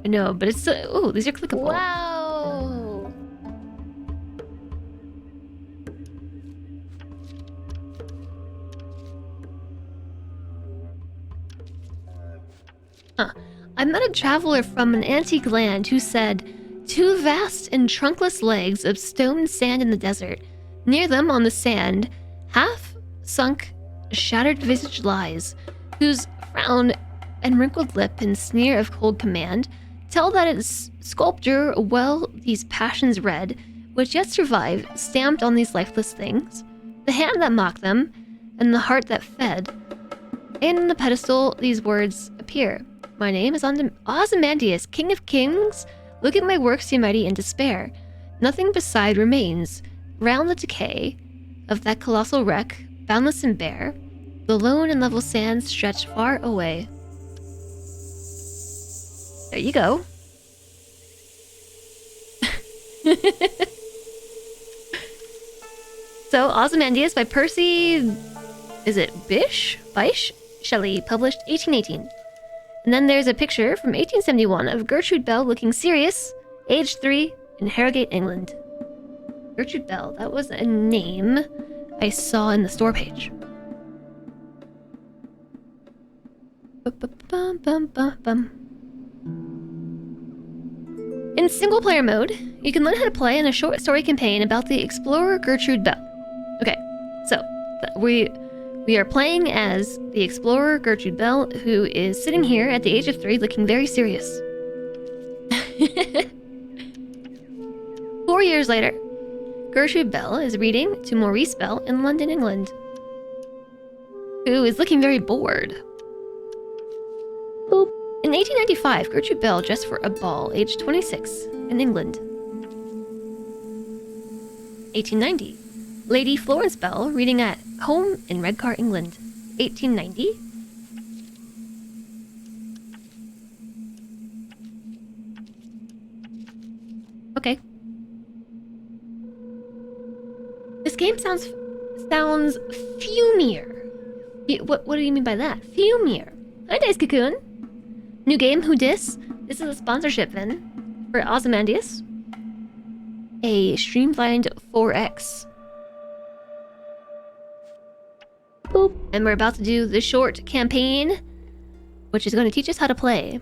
No, but it's... oh, these are clickable. Wow. Huh. I met a traveler from an antique land who said, 2 vast and trunkless legs of stone sand in the desert. Near them on the sand, half-sunk, shattered visage lies, whose frown and wrinkled lip and sneer of cold command tell that its sculptor well these passions read, which yet survive, stamped on these lifeless things, the hand that mocked them, and the heart that fed. And on the pedestal these words appear. My name is Ozymandias, King of Kings. Look at my works, ye mighty, in despair. Nothing beside remains. Round the decay of that colossal wreck, boundless and bare, the lone and level sands stretch far away. There you go. So, Ozymandias by Percy... is it Bysshe? Shelley, published 1818. And then there's a picture from 1871 of Gertrude Bell looking serious, age 3, in Harrogate, England. Gertrude Bell, that was a name I saw in the store page. In single-player mode, you can learn how to play in a short story campaign about the explorer Gertrude Bell. Okay, so we are playing as the explorer Gertrude Bell, who is sitting here at the age of 3 looking very serious. 4 years later, Gertrude Bell is reading to Maurice Bell in London, England, who is looking very bored. Boop. In 1895, Gertrude Bell dressed for a ball, aged 26, in England. 1890, Lady Florence Bell reading at home in Redcar, England. 1890. Okay. This game sounds fumier. What do you mean by that? Fumier. Hi, Dice Cocoon. New game, who dis? This is a sponsorship, then, for Ozymandias. A Streamlined 4X. Boop. And we're about to do the short campaign, which is going to teach us how to play.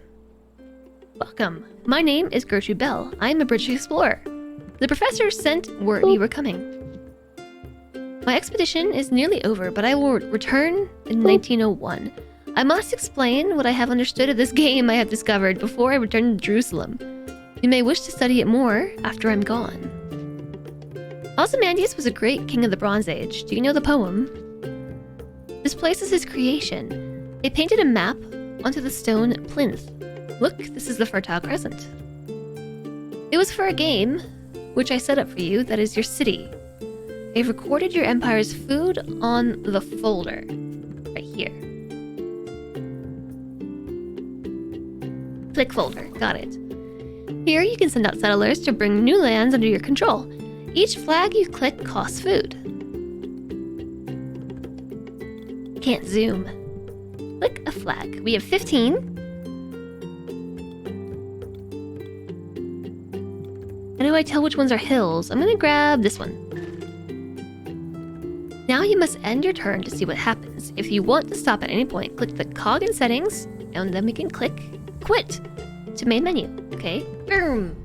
Welcome. My name is Gertrude Bell. I am a British explorer. The professor sent word you were coming. My expedition is nearly over, but I will return in 1901. I must explain what I have understood of this game I have discovered before I return to Jerusalem. You may wish to study it more after I'm gone. Ozymandias was a great king of the Bronze Age. Do you know the poem? This place is his creation. They painted a map onto the stone plinth. Look, this is the Fertile Crescent. It was for a game, which I set up for you, that is your city. I've recorded your empire's food on the folder. Right here. Click folder. Got it. Here you can send out settlers to bring new lands under your control. Each flag you click costs food. Can't zoom. Click a flag. We have 15. How do I tell which ones are hills? I'm gonna grab this one. Now you must end your turn to see what happens. If you want to stop at any point, click the cog in settings, and then we can click quit to main menu. Okay? Boom.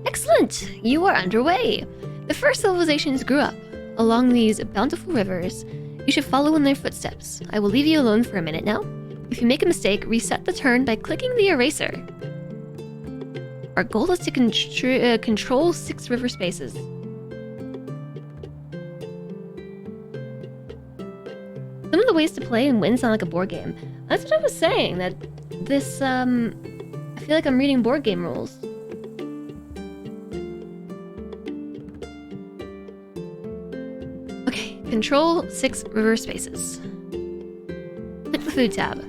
Excellent! You are underway. The first civilizations grew up along these bountiful rivers. You should follow in their footsteps. I will leave you alone for a minute now. If you make a mistake, reset the turn by clicking the eraser. Our goal is to control 6 river spaces. Some of the ways to play and win sound like a board game. That's what I was saying, that this, I feel like I'm reading board game rules. Okay, control 6 river spaces. Click the food tab.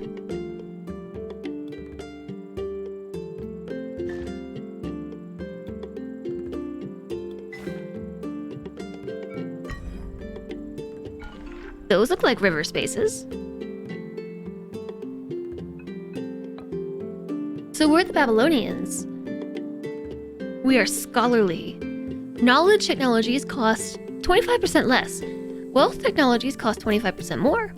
Those look like river spaces. So we're the Babylonians. We are scholarly. Knowledge technologies cost 25% less. Wealth technologies cost 25% more.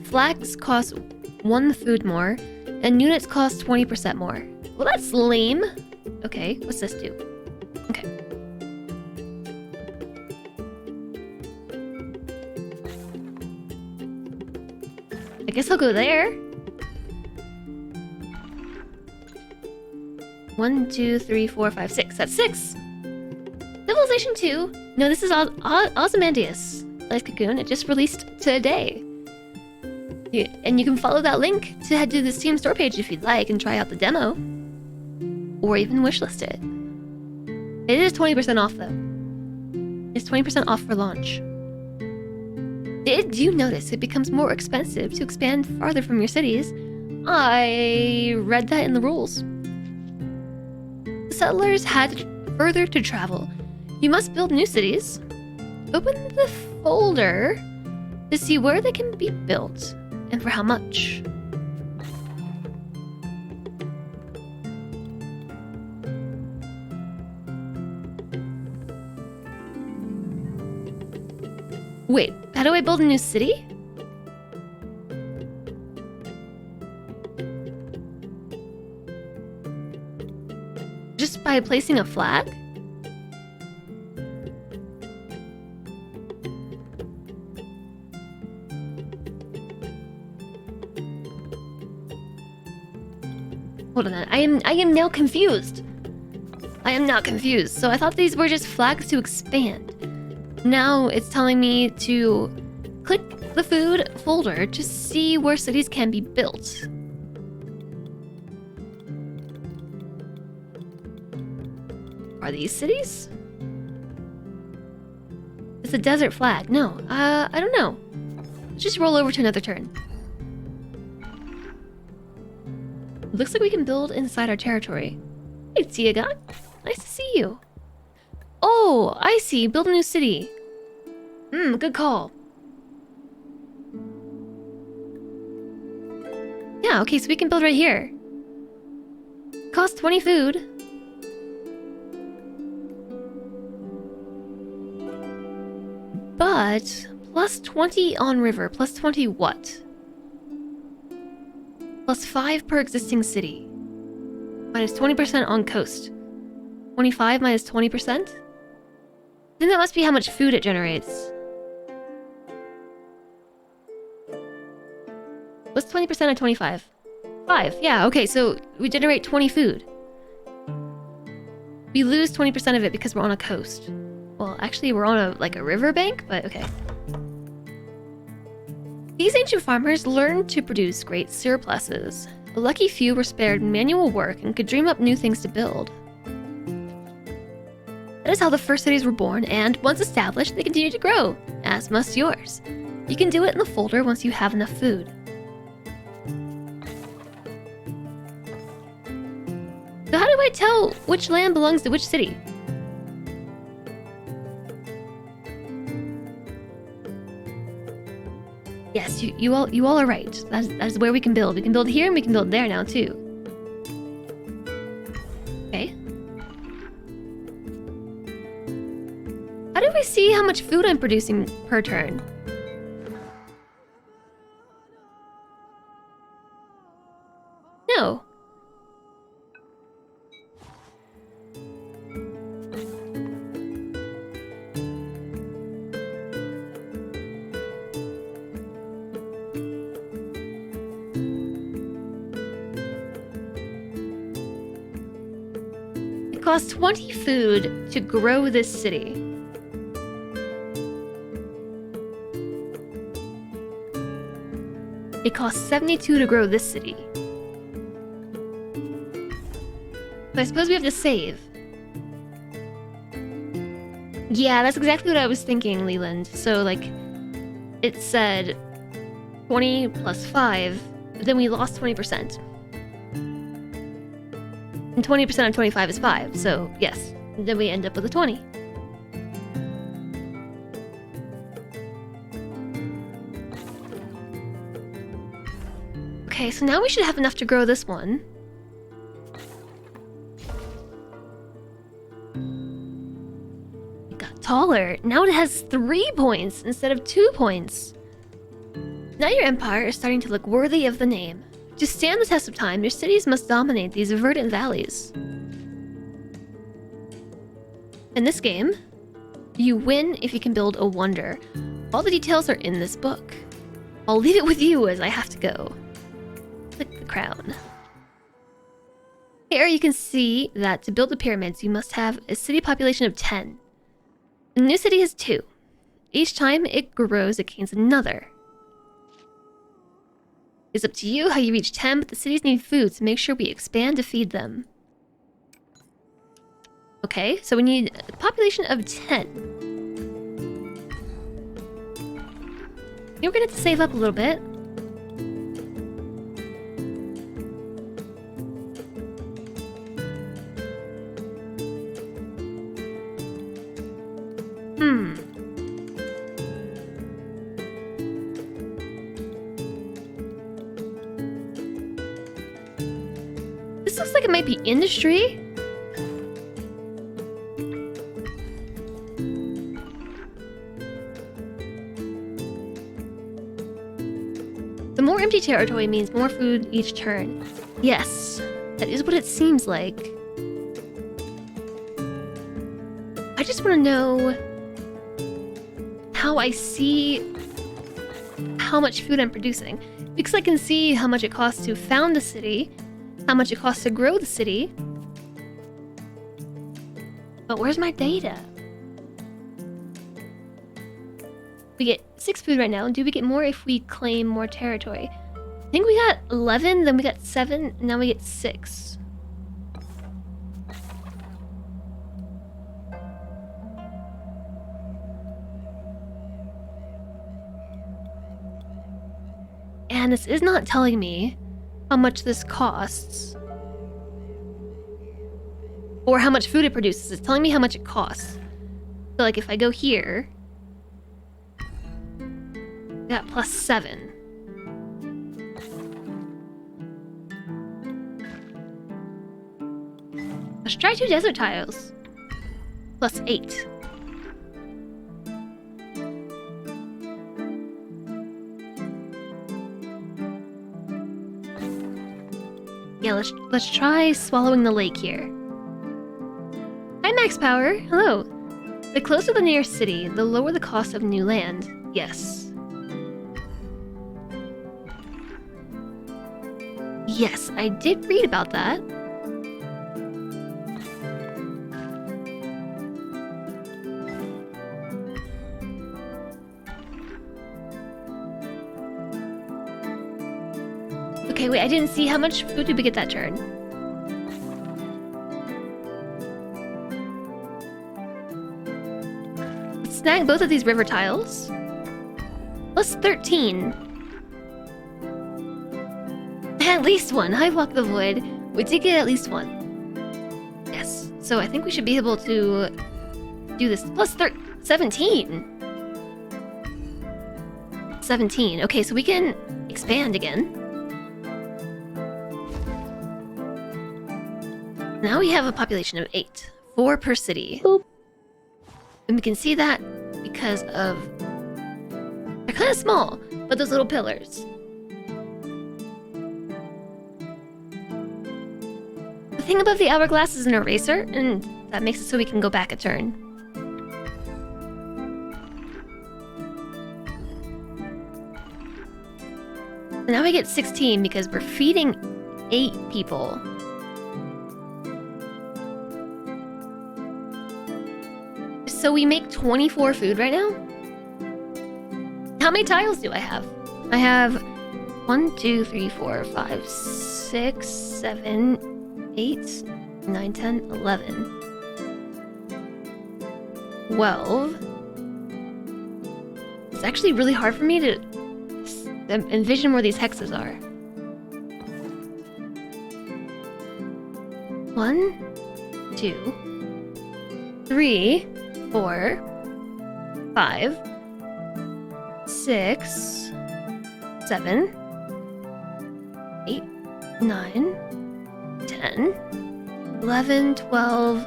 Flags cost 1 food more. And units cost 20% more. Well, that's lame. Okay, what's this do? Okay. I guess I'll go there. 1, 2, 3, 4, 5, 6. That's 6. Civilization 2. No, this is Ozymandias. Life Cocoon. It just released today. And you can follow that link to head to the Steam store page if you'd like and try out the demo. Or even wishlist it. It is 20% off though. It's 20% off for launch. Did you notice it becomes more expensive to expand farther from your cities? I read that in the rules. The settlers had further to travel. You must build new cities. Open the folder to see where they can be built and for how much. Wait, how do I build a new city? Just by placing a flag? Hold on, I am now confused. I am now confused. So I thought these were just flags to expand. Now it's telling me to click the food folder to see where cities can be built. Are these cities? It's a desert flag. No, I don't know. Let's just roll over to another turn. Looks like we can build inside our territory. Hey, Tiagon. Nice to see you. Oh, I see. Build a new city. Good call. Yeah, okay, so we can build right here. Cost 20 food. But plus 20 on river. Plus 20 what? Plus 5 per existing city. Minus 20% on coast. 25 minus 20%? I think that must be how much food it generates. What's 20% of 25? 5. Yeah, okay, so we generate 20 food. We lose 20% of it because we're on a coast. Well, actually, we're on a riverbank, but okay. These ancient farmers learned to produce great surpluses. A lucky few were spared manual work and could dream up new things to build. That is how the first cities were born, and once established, they continue to grow, as must yours. You can do it in the folder once you have enough food. So how do I tell which land belongs to which city? Yes, you all are right. That's where we can build. We can build here and we can build there now too. Okay. How do I see how much food I'm producing per turn? No. It costs 20 food to grow this city. It costs 72 to grow this city. So I suppose we have to save. Yeah, that's exactly what I was thinking, Leland. So, like, it said 20 plus 5, but then we lost 20%. And 20% of 25 is 5, so yes. And then we end up with a 20. Okay, so now we should have enough to grow this one. taller. Now it has 3 points instead of 2 points. Now your empire is starting to look worthy of the name. To stand the test of time, your cities must dominate these verdant valleys. In this game, you win if you can build a wonder. All the details are in this book. I'll leave it with you as I have to go. Click the crown. Here you can see that to build the pyramids, you must have a city population of 10. The new city has 2. Each time it grows, it gains another. It's up to you how you reach 10, but the cities need food, so make sure we expand to feed them. Okay, so we need a population of 10. We're gonna have to save up a little bit. This looks like it might be industry. The more empty territory means more food each turn. Yes, that is what it seems like. I just want to know how I see how much food I'm producing. Because I can see how much it costs to found the city, how much it costs to grow the city. But where's my data? We get 6 food right now. Do we get more if we claim more territory? I think we got 11, then we got 7, and now we get 6. And this is not telling me how much this costs. Or how much food it produces. It's telling me how much it costs. So like if I go here, I got +7. Let's try 2 desert tiles. +8. Yeah, let's try swallowing the lake here. Hi, Max Power. Hello. The closer the nearest city, the lower the cost of new land. Yes. Yes, I did read about that. Okay, wait, I didn't see how much food did we get that turn. Let's snag both of these river tiles. +13. At least one. Hi, Walk the Void. We did get at least one. Yes. So I think we should be able to do this. +17. 17. Okay, so we can expand again. Now we have a population of 8. 4 per city. Boop. And we can see that because of... They're kind of small, but those little pillars. The thing above the hourglass is an eraser, and that makes it so we can go back a turn. And now we get 16 because we're feeding 8 people. So we make 24 food right now? How many tiles do I have? I have 1, 2, 3, 4, 5, 6, 7, 8, 9, 10, 11. 12. It's actually really hard for me to envision where these hexes are. 1, 2, 3, 4, 5, 6, 7, 8, 9, 10, 11, 12.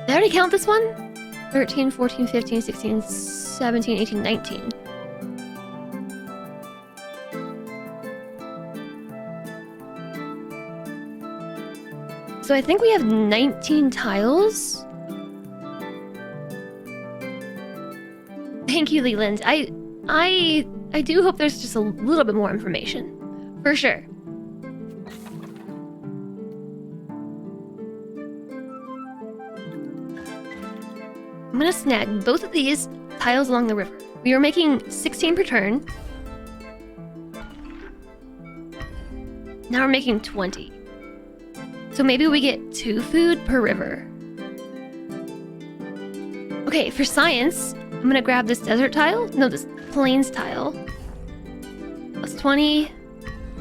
There already count this one? 13, 14, 15, 16, 17, 18, 19. So I think we have 19 tiles. Thank you, Leland. I do hope there's just a little bit more information. For sure. I'm gonna snag both of these tiles along the river. We are making 16 per turn. Now we're making 20. So maybe we get 2 food per river. Okay, for science, I'm gonna grab this desert tile. No, this plains tile. Plus 20,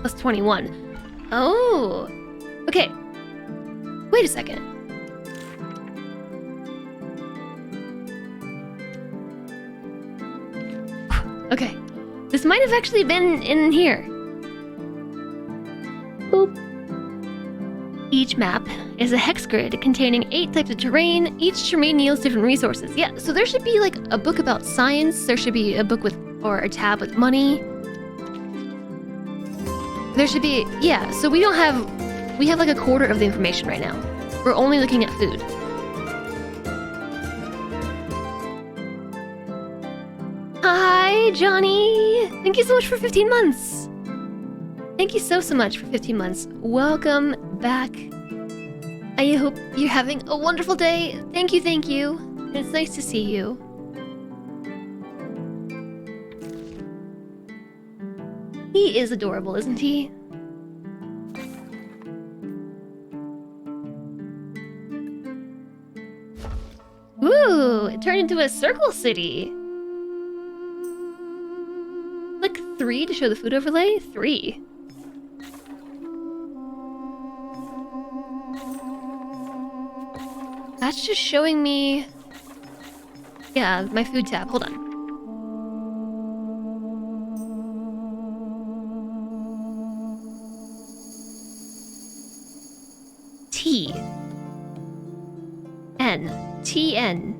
plus 21. Oh, okay. Wait a second. Okay, this might have actually been in here. Boop. Each map is a hex grid containing 8 types of terrain. Each terrain yields different resources. Yeah, so there should be like a book about science. There should be a book with, or a tab with money. There should be, yeah, so we have like a quarter of the information right now. We're only looking at food. Hi, Johnny! Thank you so much for 15 months! Thank you so much for 15 months. Welcome back. I hope you're having a wonderful day. Thank you, thank you. It's nice to see you. He is adorable, isn't he? Ooh, it turned into a circle city. Click 3 to show the food overlay. 3. That's just showing me... Yeah, my food tab. Hold on. T. N. TN.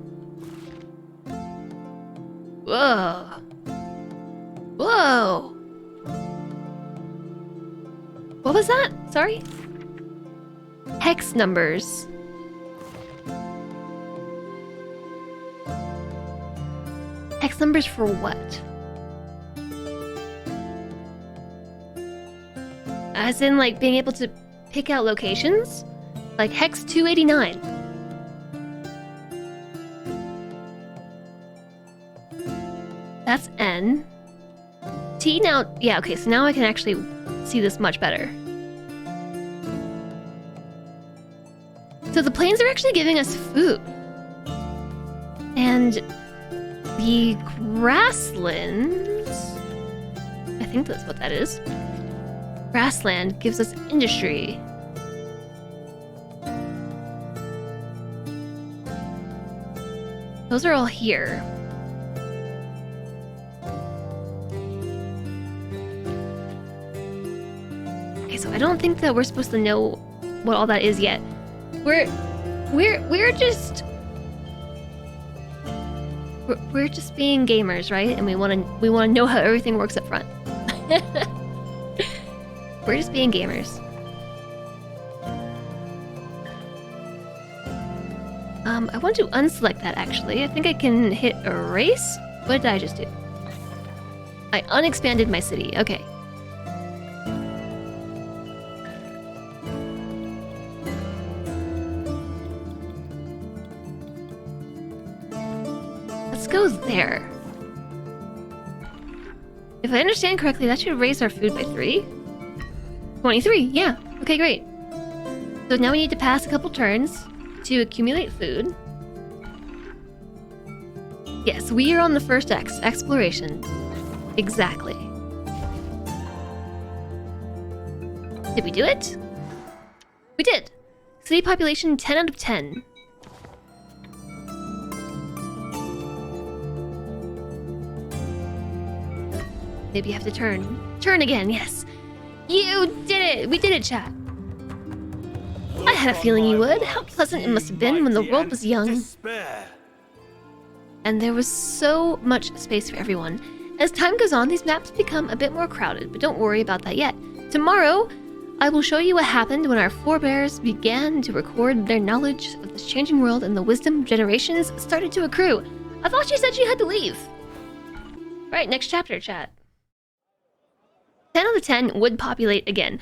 Whoa. Whoa. What was that? Sorry? Hex numbers. Hex numbers for what? As in, like, being able to pick out locations? Like Hex 289. That's N. T now... Yeah, okay, so now I can actually see this much better. So the plains are actually giving us food. And the grasslands... I think that's what that is. Grassland gives us industry. Those are all here. Okay, so I don't think that we're supposed to know what all that is yet. We're just being gamers, right? And we want to know how everything works up front. We're just being gamers. I want to unselect that, actually. I think I can hit erase. What did I just do? I unexpanded my city. Okay. Let's go there. If I understand correctly, that should raise our food by 3. 23, yeah. Okay, great. So now we need to pass a couple turns to accumulate food. Yes, we are on the first exploration. Exactly. Did we do it? We did. City population 10 out of 10. Maybe you have to turn. Turn again, yes. You did it! We did it, chat. I had a feeling you would. How pleasant it must have been when the world was young. And there was so much space for everyone. As time goes on, these maps become a bit more crowded, but don't worry about that yet. Tomorrow, I will show you what happened when our forebears began to record their knowledge of this changing world and the wisdom of generations started to accrue. I thought she said she had to leave. Right, next chapter, chat. 10 out of 10 would populate again.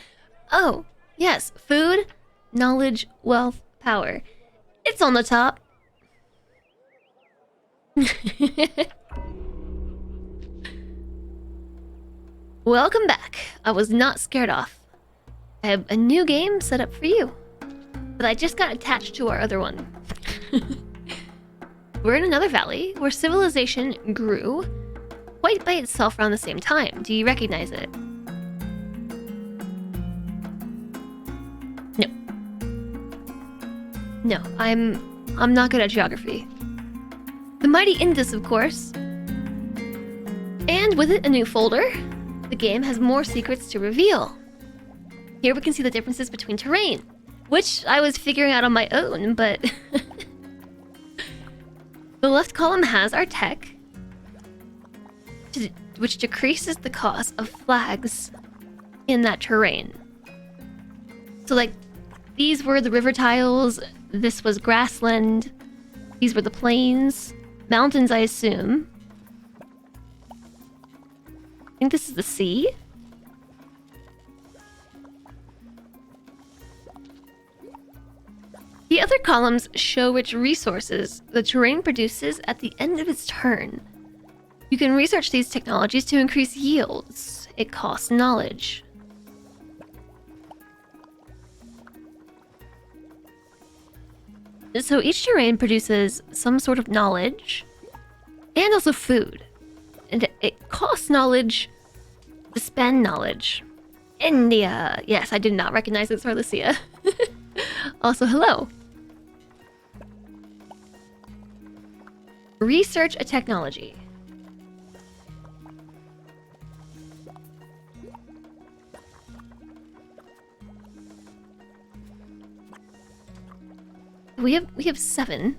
Oh, yes, food, knowledge, wealth, power. It's on the top. Welcome back. I was not scared off. I have a new game set up for you, but I just got attached to our other one. We're in another valley where civilization grew quite by itself around the same time. Do you recognize it? No. No, I'm not good at geography. The mighty Indus, of course. And with it, a new folder. The game has more secrets to reveal. Here we can see the differences between terrain, which I was figuring out on my own, but... The left column has our tech, which decreases the cost of flags in that terrain. So, like, these were the river tiles, this was grassland, these were the plains, mountains, I assume. I think this is the sea. The other columns show which resources the terrain produces at the end of its turn. You can research these technologies to increase yields. It costs knowledge. So each terrain produces some sort of knowledge and also food. And it costs knowledge to spend knowledge. India. Yes, I did not recognize it, Sarlicia. Also, hello. Research a technology. We have 7.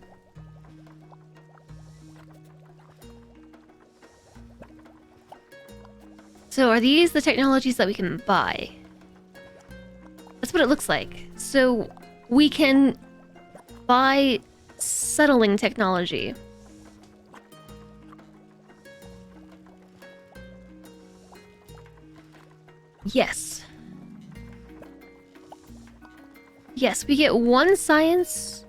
So are these the technologies that we can buy? That's what it looks like. So we can buy settling technology. Yes. Yes, we get 1 science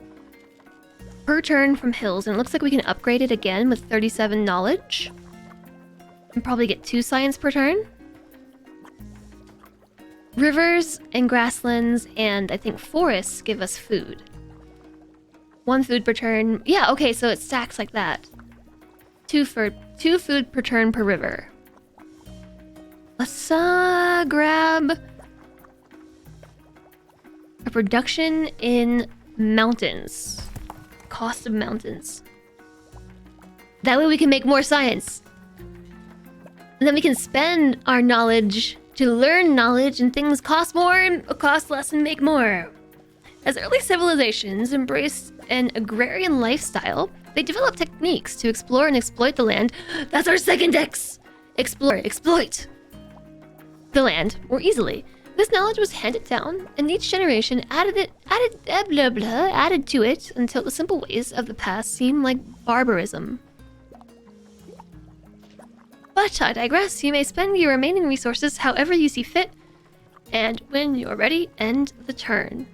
per turn from hills, and it looks like we can upgrade it again with 37 knowledge. And probably get 2 science per turn. Rivers and grasslands and I think forests give us food. 1 food per turn. Yeah, okay, so it stacks like that. 2 food per turn per river. Let's grab a production in mountains. Cost of mountains. That way we can make more science. And then we can spend our knowledge to learn knowledge, and things cost more and cost less and make more. As early civilizations embraced an agrarian lifestyle, they developed techniques to explore and exploit the land. That's our second X! Explore, exploit the land more easily. This knowledge was handed down, and each generation added to it until the simple ways of the past seemed like barbarism. But I digress. You may spend your remaining resources however you see fit, and when you're ready, end the turn.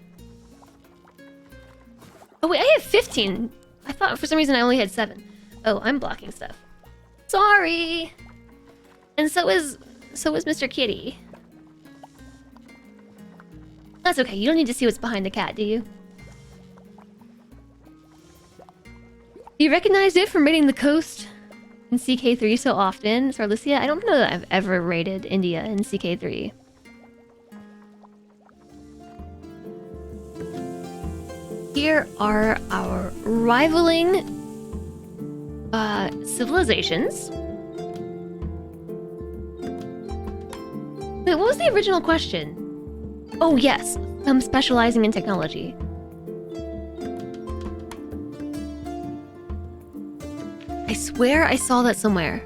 Oh wait, I have 15. I thought for some reason I only had 7. Oh, I'm blocking stuff. Sorry. And so is Mr. Kitty. That's okay. You don't need to see what's behind the cat, do you? You recognized it from raiding the coast in CK3 so often, Sarlicia. I don't know that I've ever raided India in CK3. Here are our rivaling civilizations. Wait, what was the original question? Oh, yes. I'm specializing in technology. I swear I saw that somewhere.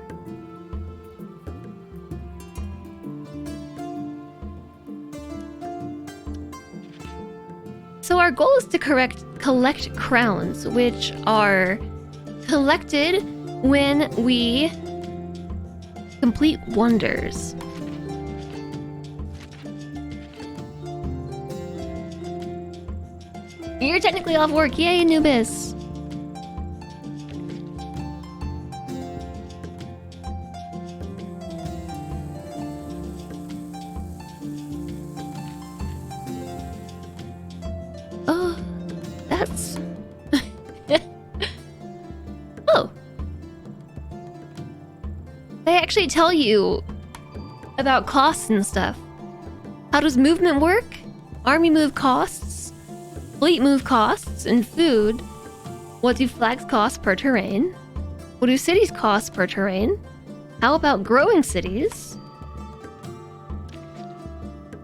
So our goal is to collect crowns, which are collected when we complete wonders. You're technically off work. Yay, Anubis. Oh, that's... Oh. They actually tell you about costs and stuff. How does movement work? Army move costs, fleet move costs, and food. What do flags cost per terrain? What do cities cost per terrain? How about growing cities?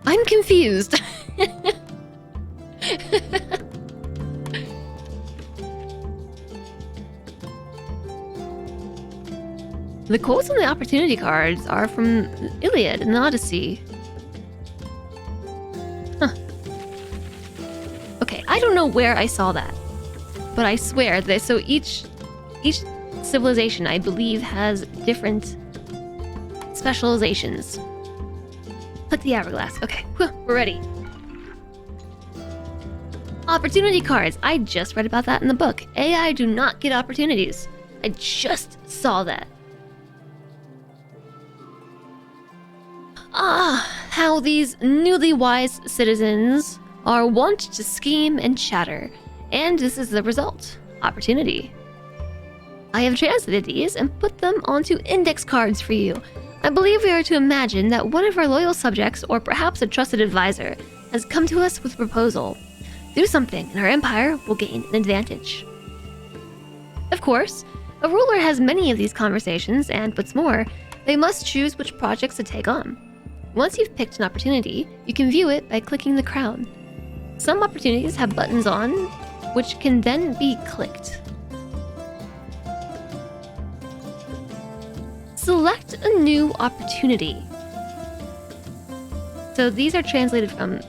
I'm confused. The quotes on the opportunity cards are from Iliad and Odyssey. Huh. Okay, I don't know where I saw that, but I swear that so each civilization, I believe, has different specializations. Put the hourglass. Okay, we're ready. Opportunity cards. I just read about that in the book. AI do not get opportunities. I just saw that. Ah, how these newly wise citizens are wont to scheme and chatter. And this is the result. Opportunity. I have translated these and put them onto index cards for you. I believe we are to imagine that one of our loyal subjects, or perhaps a trusted advisor, has come to us with a proposal. Do something, and our empire will gain an advantage. Of course, a ruler has many of these conversations, and what's more, they must choose which projects to take on. Once you've picked an opportunity, you can view it by clicking the crown. Some opportunities have buttons on, which can then be clicked. Select a new opportunity. So these are translated from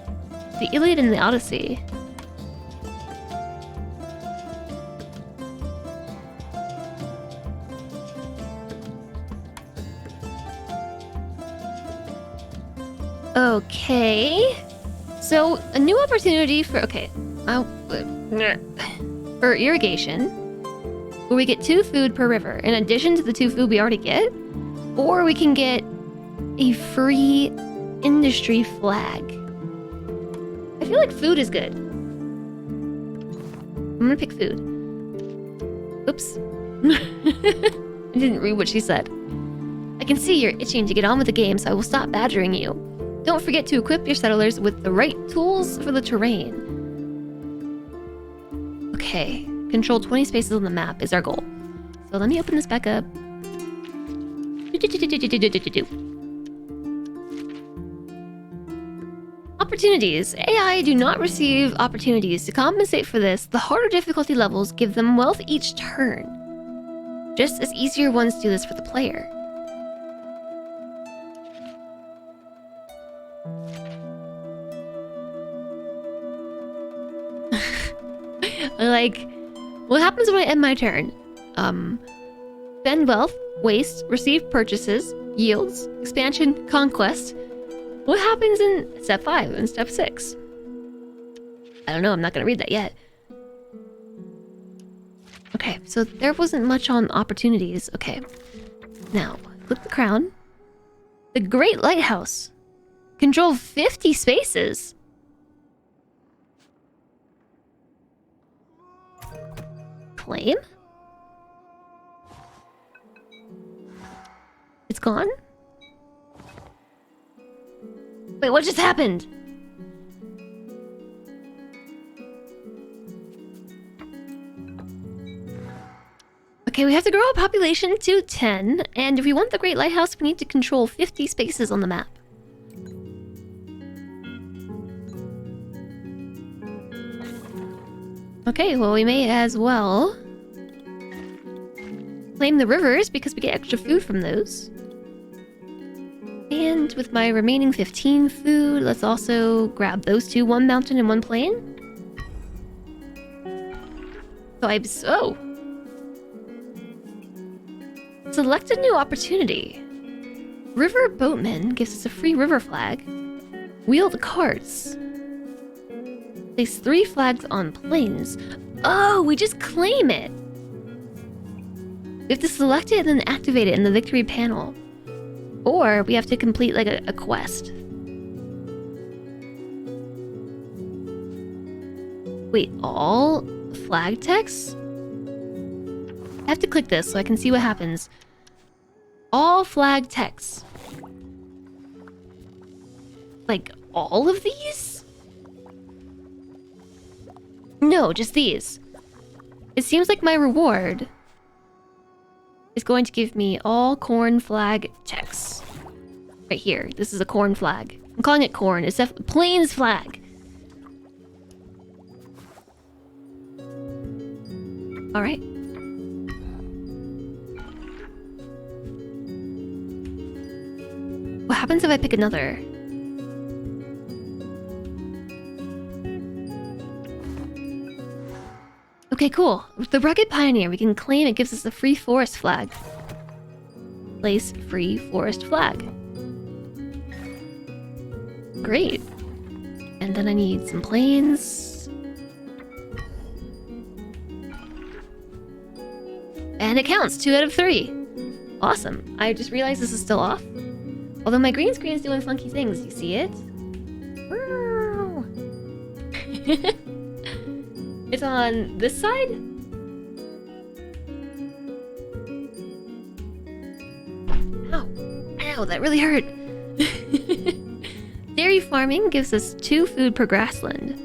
the Iliad and the Odyssey. Okay. So a new opportunity for for irrigation, where we get 2 food per river in addition to the 2 food we already get, or we can get a free industry flag. I feel like food is good. I'm gonna pick food. Oops. I didn't read what she said. I can see you're itching to get on with the game, so I will stop badgering you. Don't forget to equip your settlers with the right tools for the terrain. Okay, control 20 spaces on the map is our goal. So let me open this back up. Opportunities. AI do not receive opportunities. To compensate for this, the harder difficulty levels give them wealth each turn. Just as easier ones do this for the player. Like, what happens when I end my turn? Spend wealth, waste, receive purchases, yields, expansion, conquest. What happens in step 5 and step 6? I don't know, I'm not gonna read that yet. Okay, so there wasn't much on opportunities. Okay, now, click the crown. The Great Lighthouse. Control 50 spaces. Claim? It's gone? Wait, what just happened? Okay, we have to grow our population to 10, and if we want the Great Lighthouse, we need to control 50 spaces on the map. Okay, well, we may as well claim the rivers because we get extra food from those. And with my remaining 15 food, let's also grab those two, one mountain and one plain. Oh. Select a new opportunity. River Boatman gives us a free river flag. Wheeled carts. Place 3 flags on plains. Oh, we just claim it. We have to select it and then activate it in the victory panel. Or we have to complete like a quest. Wait, all flag text? I have to click this so I can see what happens. All flag text. Like all of these? No, just these. It seems like my reward is going to give me all corn flag text. Right here. This is a corn flag. I'm calling it corn. It's a plains flag. Alright. What happens if I pick another? Okay, cool. With the Rugged Pioneer, we can claim it gives us a free forest flag. Place free forest flag. Great. And then I need some plains. And it counts, 2 out of 3. Awesome. I just realized this is still off. Although my green screen is doing funky things. You see it? It's on this side? Ow. Ow, that really hurt. Dairy farming gives us 2 food per grassland.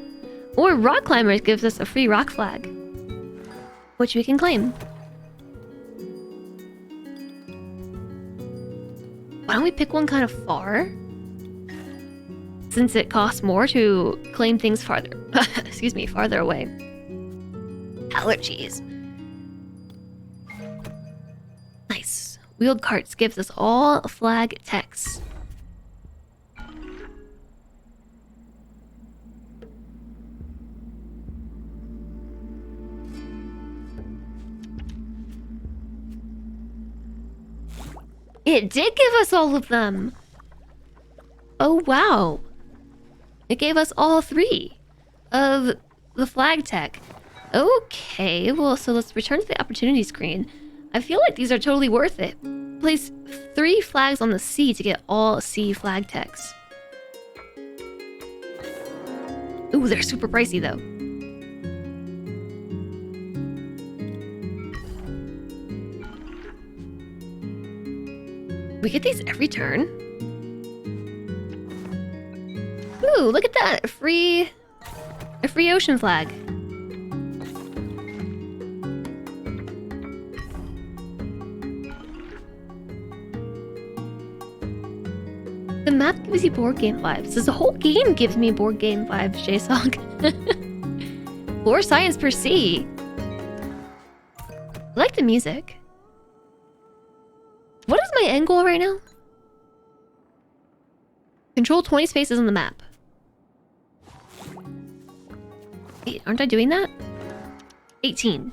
Or rock climbers gives us a free rock flag, which we can claim. Why don't we pick one kind of far? Since it costs more to claim things farther. Excuse me, farther away. Allergies. Nice. Wheeled carts gives us all flag text. It did give us all of them. Oh, wow. It gave us all 3 of the flag tech. Okay, well, so let's return to the opportunity screen. I feel like these are totally worth it. Place 3 flags on the sea to get all sea flag techs. Ooh, they're super pricey though. We get these every turn. Ooh, look at that! A free ocean flag. The map gives you board game vibes. This whole game gives me board game vibes, J-Song. 4 science per sea. I like the music. What is my end goal right now? Control 20 spaces on the map. Wait, aren't I doing that? 18.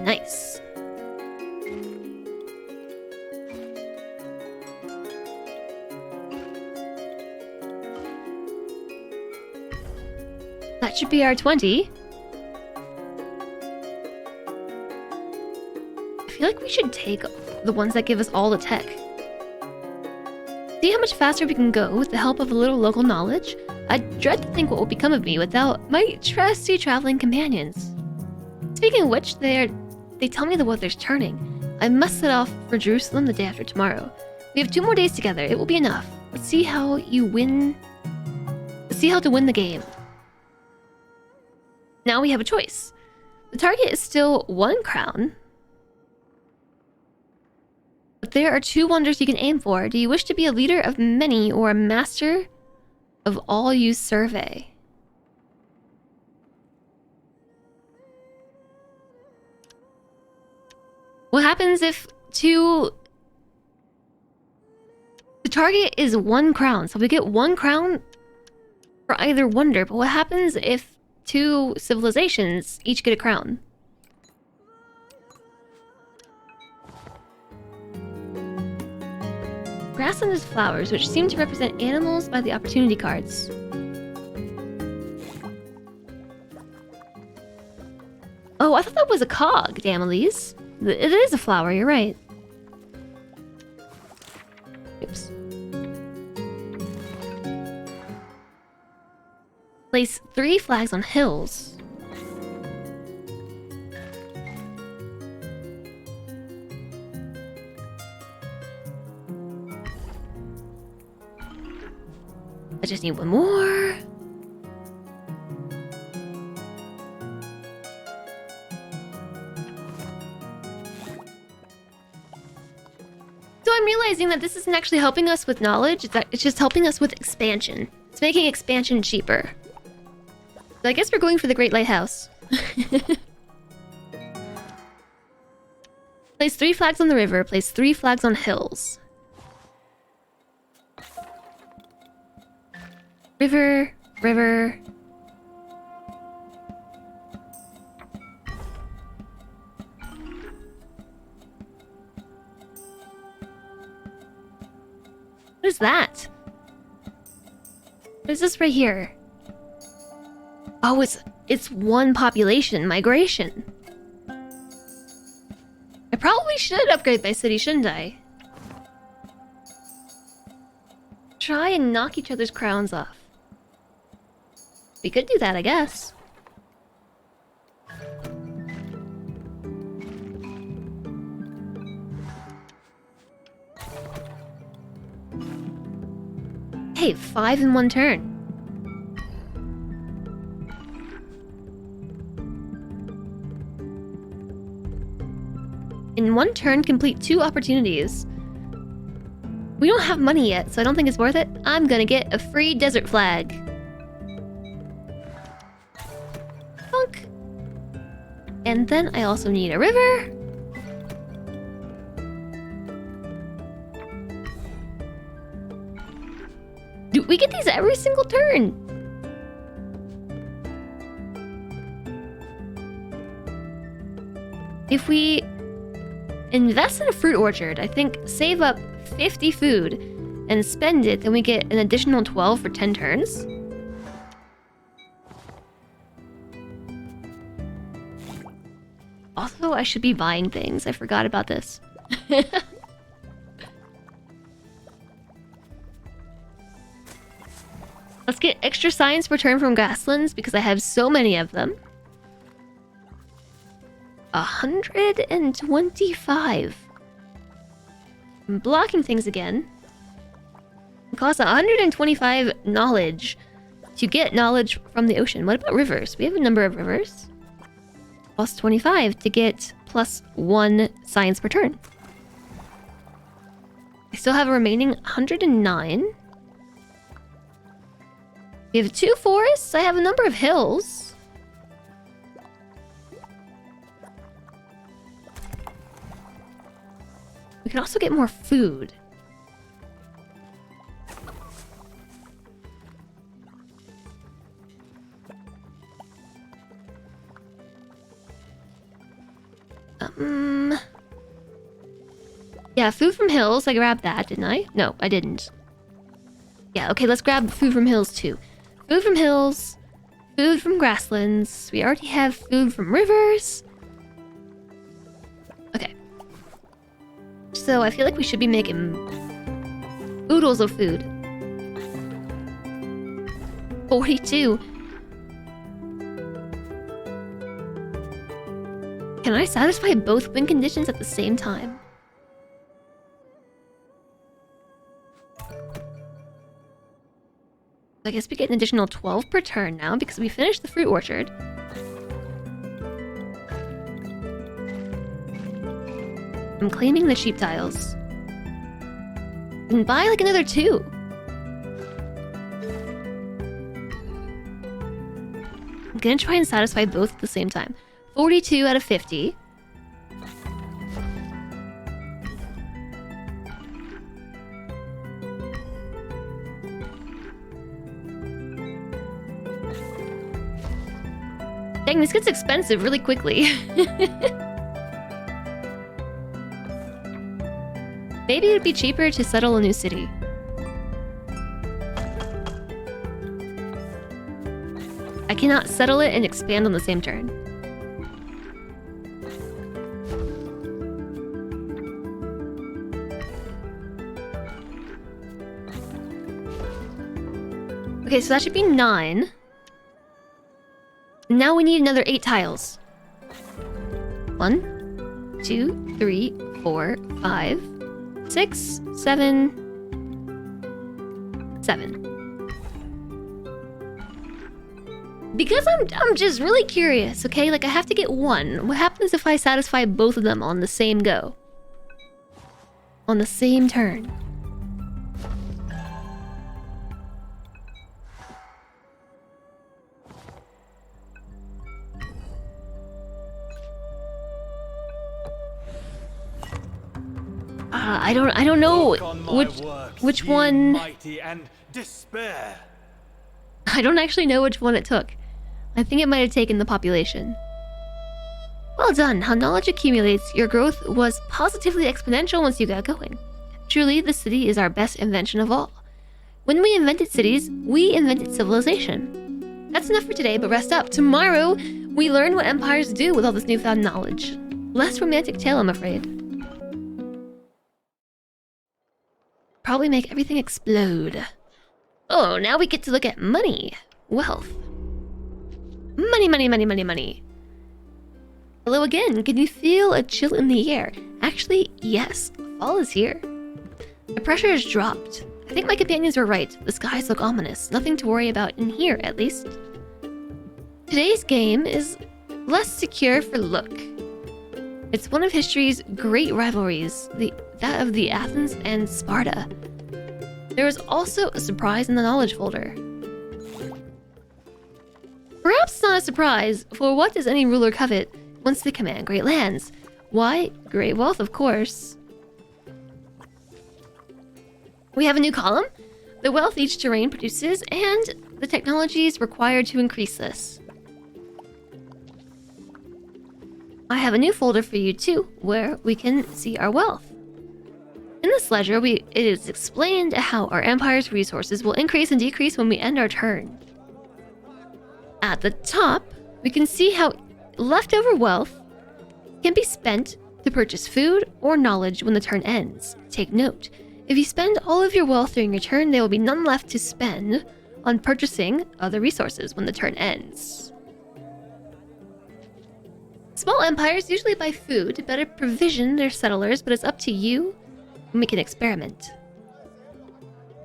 Nice. That should be our 20. I feel like we should take the ones that give us all the tech. See how much faster we can go with the help of a little local knowledge? I dread to think what will become of me without my trusty traveling companions. Speaking of which, they tell me the weather's turning. I must set off for Jerusalem the day after tomorrow. We have 2 more days together. It will be enough. Let's see how you win. Let's see how to win the game. Now we have a choice. The target is still 1 crown. But there are 2 wonders you can aim for. Do you wish to be a leader of many or a master of all you survey? What happens if the target is 1 crown, so we get 1 crown for either wonder, but what happens if 2 civilizations each get a crown? Grassland is flowers, which seem to represent animals by the opportunity cards. Oh, I thought that was a cog, damn Elise. It is a flower, you're right. Oops. Place 3 flags on hills. I just need 1 more. So I'm realizing that this isn't actually helping us with knowledge, it's just helping us with expansion. It's making expansion cheaper. So I guess we're going for the Great Lighthouse. Place 3 flags on the river, place 3 flags on hills. River, river. What is that? What is this right here? Oh, it's 1 population migration. I probably should upgrade my city, shouldn't I? Try and knock each other's crowns off. We could do that, I guess. Hey, 5 in 1 turn. In 1 turn, complete 2 opportunities. We don't have money yet, so I don't think it's worth it. I'm gonna get a free desert flag. Funk. And then I also need a river. Do we get these every single turn? If we invest in a fruit orchard, I think save up 50 food and spend it, then we get an additional 12 for 10 turns. Also, I should be buying things. I forgot about this. Let's get extra science per turn from grasslands because I have so many of them. 125. I'm blocking things again. It costs 125 knowledge to get knowledge from the ocean. What about rivers? We have a number of rivers. Costs 25 to get +1 science per turn. I still have a remaining 109. We have 2 forests. I have a number of hills. We can also get more food. Yeah, food from hills. I grabbed that, didn't I? No, I didn't. Yeah, okay, let's grab food from hills too. Food from hills, food from grasslands. We already have food from rivers. Okay. So I feel like we should be making oodles of food. 42. Can I satisfy both win conditions at the same time? I guess we get an additional 12 per turn now because we finished the fruit orchard. I'm claiming the sheep tiles. can buy like another 2. I'm gonna try and satisfy both at the same time. 42 out of 50. Dang, this gets expensive really quickly. Maybe it'd be cheaper to settle a new city. I cannot settle it and expand on the same turn. Okay, so that should be 9. Now we need another 8 tiles. 1, 2, 3, 4, 5, 6, 7, 7. Because I'm just really curious, okay? Like, I have to get 1. What happens if I satisfy both of them on the same go? On the same turn. I don't know which one. I don't actually know which one it took. I think it might have taken the population. Well done. How knowledge accumulates, your growth was positively exponential once you got going. Truly, the city is our best invention of all. When we invented cities, we invented civilization. That's enough for today, but rest up. Tomorrow, we learn what empires do with all this newfound knowledge. Less romantic tale, I'm afraid. Probably make everything explode. Oh, now we get to look at money. Wealth. Money, money, money, money, money. Hello again. Can you feel a chill in the air? Actually, yes. Fall is here. The pressure has dropped. I think my companions were right. The skies look ominous. Nothing to worry about in here, at least. Today's game is less secure for look. It's one of history's great rivalries, that of the Athens and Sparta. There was also a surprise in the knowledge folder. Perhaps not a surprise, for what does any ruler covet once they command great lands? Why, great wealth, of course. We have a new column, the wealth each terrain produces, and the technologies required to increase this. I have a new folder for you too, where we can see our wealth. In this ledger, it is explained how our empire's resources will increase and decrease when we end our turn. At the top, we can see how leftover wealth can be spent to purchase food or knowledge when the turn ends. Take note, if you spend all of your wealth during your turn, there will be none left to spend on purchasing other resources when the turn ends. Small empires usually buy food to better provision their settlers, but it's up to you and we can experiment.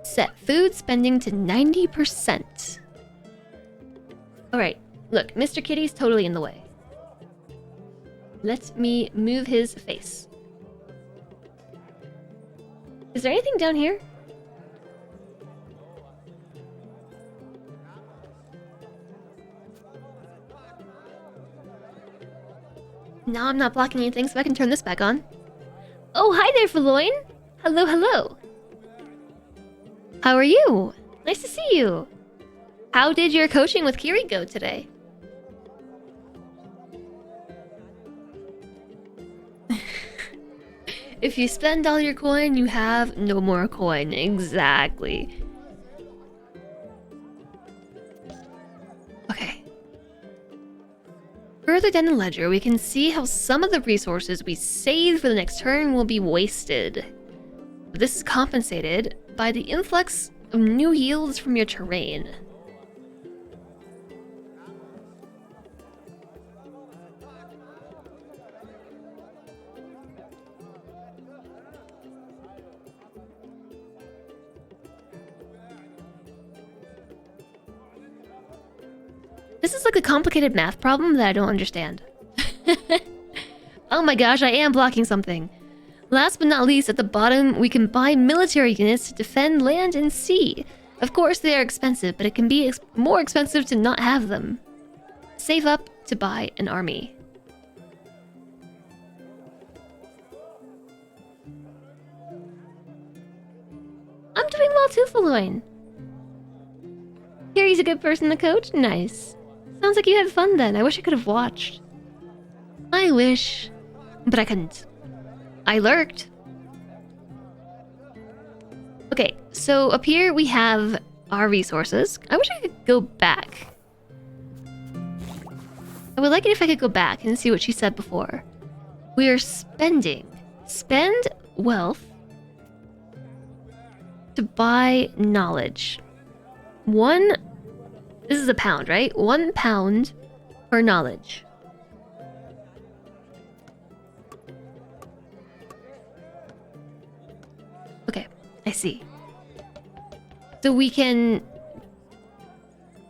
Set food spending to 90%. Alright, look, Mr. Kitty's totally in the way. Let me move his face. Is there anything down here? Now I'm not blocking anything, so I can turn this back on. Oh, hi there, Feloin! Hello, hello! How are you? Nice to see you! How did your coaching with Kiri go today? If you spend all your coin, you have no more coin. Exactly. Okay. Further down the ledger, we can see how some of the resources we saved for the next turn will be wasted. This is compensated by the influx of new yields from your terrain. This is like a complicated math problem that I don't understand. Oh my gosh, I am blocking something. Last but not least, at the bottom, we can buy military units to defend land and sea. Of course, they are expensive, but it can be more expensive to not have them. Save up to buy an army. I'm doing well too, Feloin. Gary's a good person to coach? Nice. Sounds like you had fun then. I wish I could have watched. I wish, but I couldn't. I lurked. Okay, so up here we have our resources. I wish I could go back. I would like it if I could go back and see what she said before. We are spending. Spend wealth to buy knowledge. This is a pound, right? 1 pound for knowledge. Okay, I see. So we can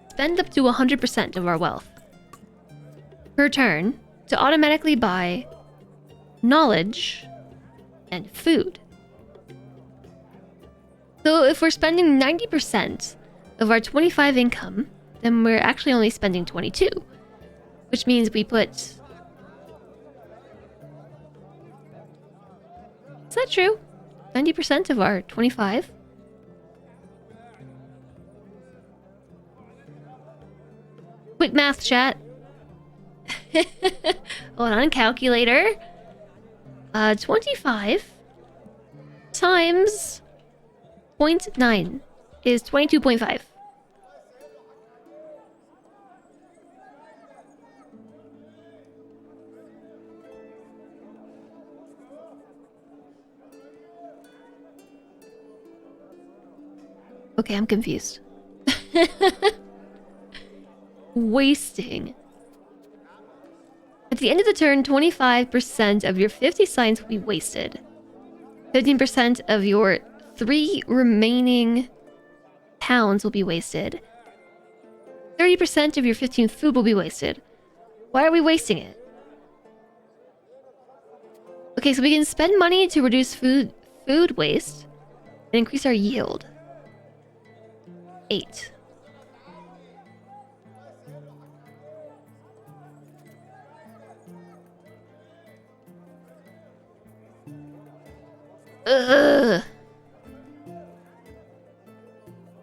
spend up to 100% of our wealth per turn to automatically buy knowledge and food. So if we're spending 90% of our 25 income, then we're actually only spending 22, which means we put... Is that true? 90% of our 25? Quick math, chat. Hold on, calculator. 25 times 0.9 is 22.5. Okay, I'm confused. Wasting. At the end of the turn, 25% of your 50 science will be wasted. 15% of your 3 remaining pounds will be wasted. 30% of your 15 food will be wasted. Why are we wasting it? Okay, so we can spend money to reduce food waste and increase our yield. 8. Ugh.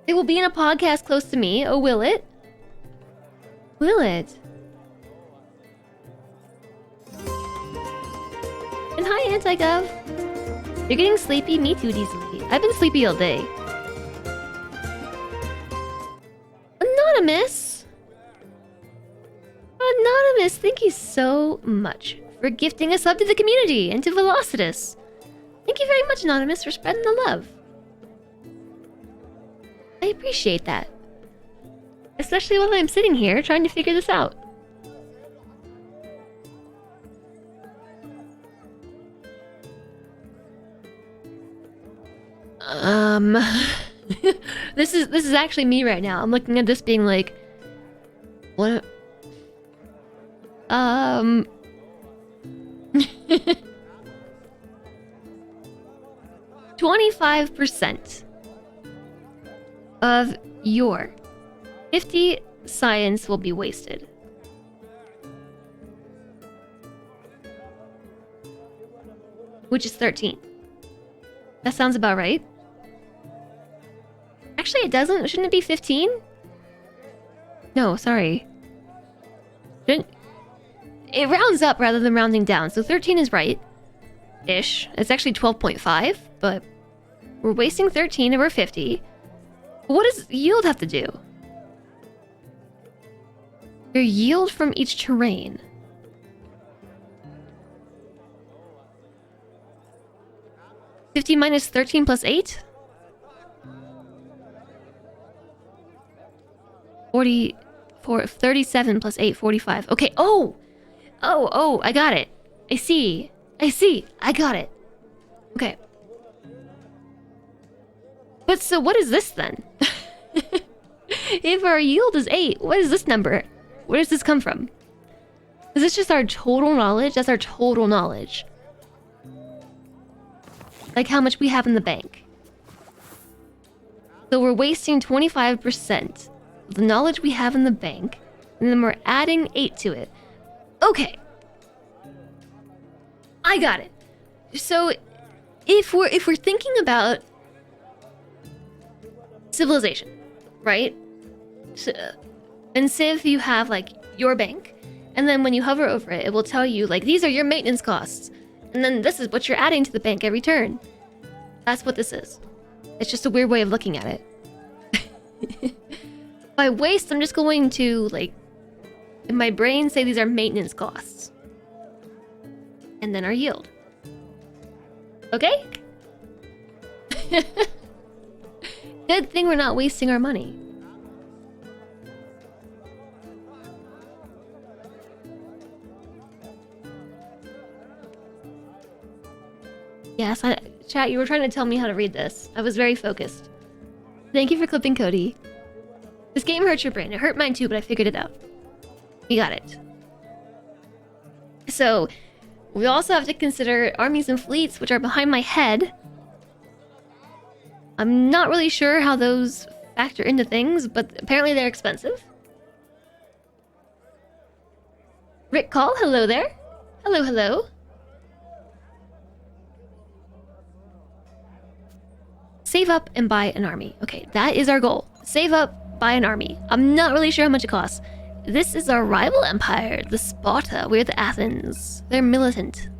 It will be in a podcast close to me. Oh, will it? Will it? And hi, Anti-Gov. You're getting sleepy? Me too, easily. I've been sleepy all day. Anonymous? Anonymous, thank you so much for gifting a sub to the community and to Velocitus. Thank you very much, Anonymous, for spreading the love. I appreciate that. Especially while I'm sitting here trying to figure this out. This is actually me right now. I'm looking at this being like, what? 25% of your 50 science will be wasted. Which is 13. That sounds about right. Actually, it doesn't. Shouldn't it be 15? No, sorry. It rounds up rather than rounding down. So 13 is right. Ish. It's actually 12.5, but we're wasting 13 over 50. What does yield have to do? Your yield from each terrain. $50 minus 13 plus 8? 37 plus 8, 45. Okay, oh, I got it. I see, I got it. Okay. But so what is this then? If our yield is 8, what is this number? Where does this come from? Is this just our total knowledge? That's our total knowledge. like how much we have in the bank. So we're wasting 25% of the knowledge we have in the bank, and then we're adding 8 to it. Okay. I got it. So if we're thinking about civilization, right? So, and say if you have like your bank, and then when you hover over it, it will tell you like these are your maintenance costs, and then this is what you're adding to the bank every turn. That's what this is. It's just a weird way of looking at it. By waste, I'm just going to like in my brain say these are maintenance costs, and then our yield. Okay? Good thing we're not wasting our money. Yes, chat, you were trying to tell me how to read this. I was very focused. Thank you for clipping Cody. This game hurts your brain. It hurt mine too, but I figured it out. We got it. So, we also have to consider armies and fleets, which are behind my head. I'm not really sure how those factor into things, but apparently they're expensive. Rick Call, hello there. Hello, hello. Save up and buy an army. Okay, that is our goal. Save up, buy an army. I'm not really sure how much it costs. This is our rival empire, the Sparta. We're the Athens. They're militant.